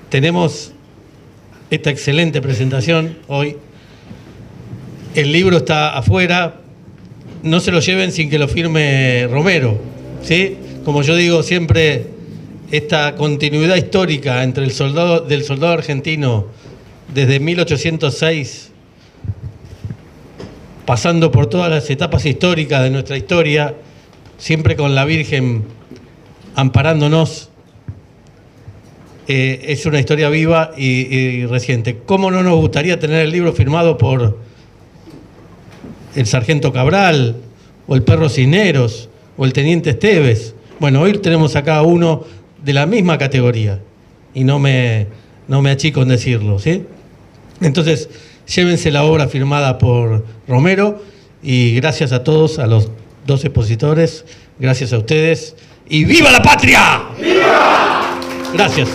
Tenemos esta excelente presentación hoy. El libro está afuera. No se lo lleven sin que lo firme Romero, ¿sí? Como yo digo siempre, esta continuidad histórica entre del soldado argentino desde 1806, pasando por todas las etapas históricas de nuestra historia, siempre con la Virgen amparándonos, es una historia viva y reciente. ¿Cómo no nos gustaría tener el libro firmado por el sargento Cabral, o el perro Cisneros, o el teniente Esteves? Bueno, hoy tenemos acá uno de la misma categoría, y no me achico en decirlo, ¿sí? Entonces, llévense la obra firmada por Romero, y gracias a todos, a los 2 expositores, gracias a ustedes, y ¡viva la patria! ¡Viva! Gracias.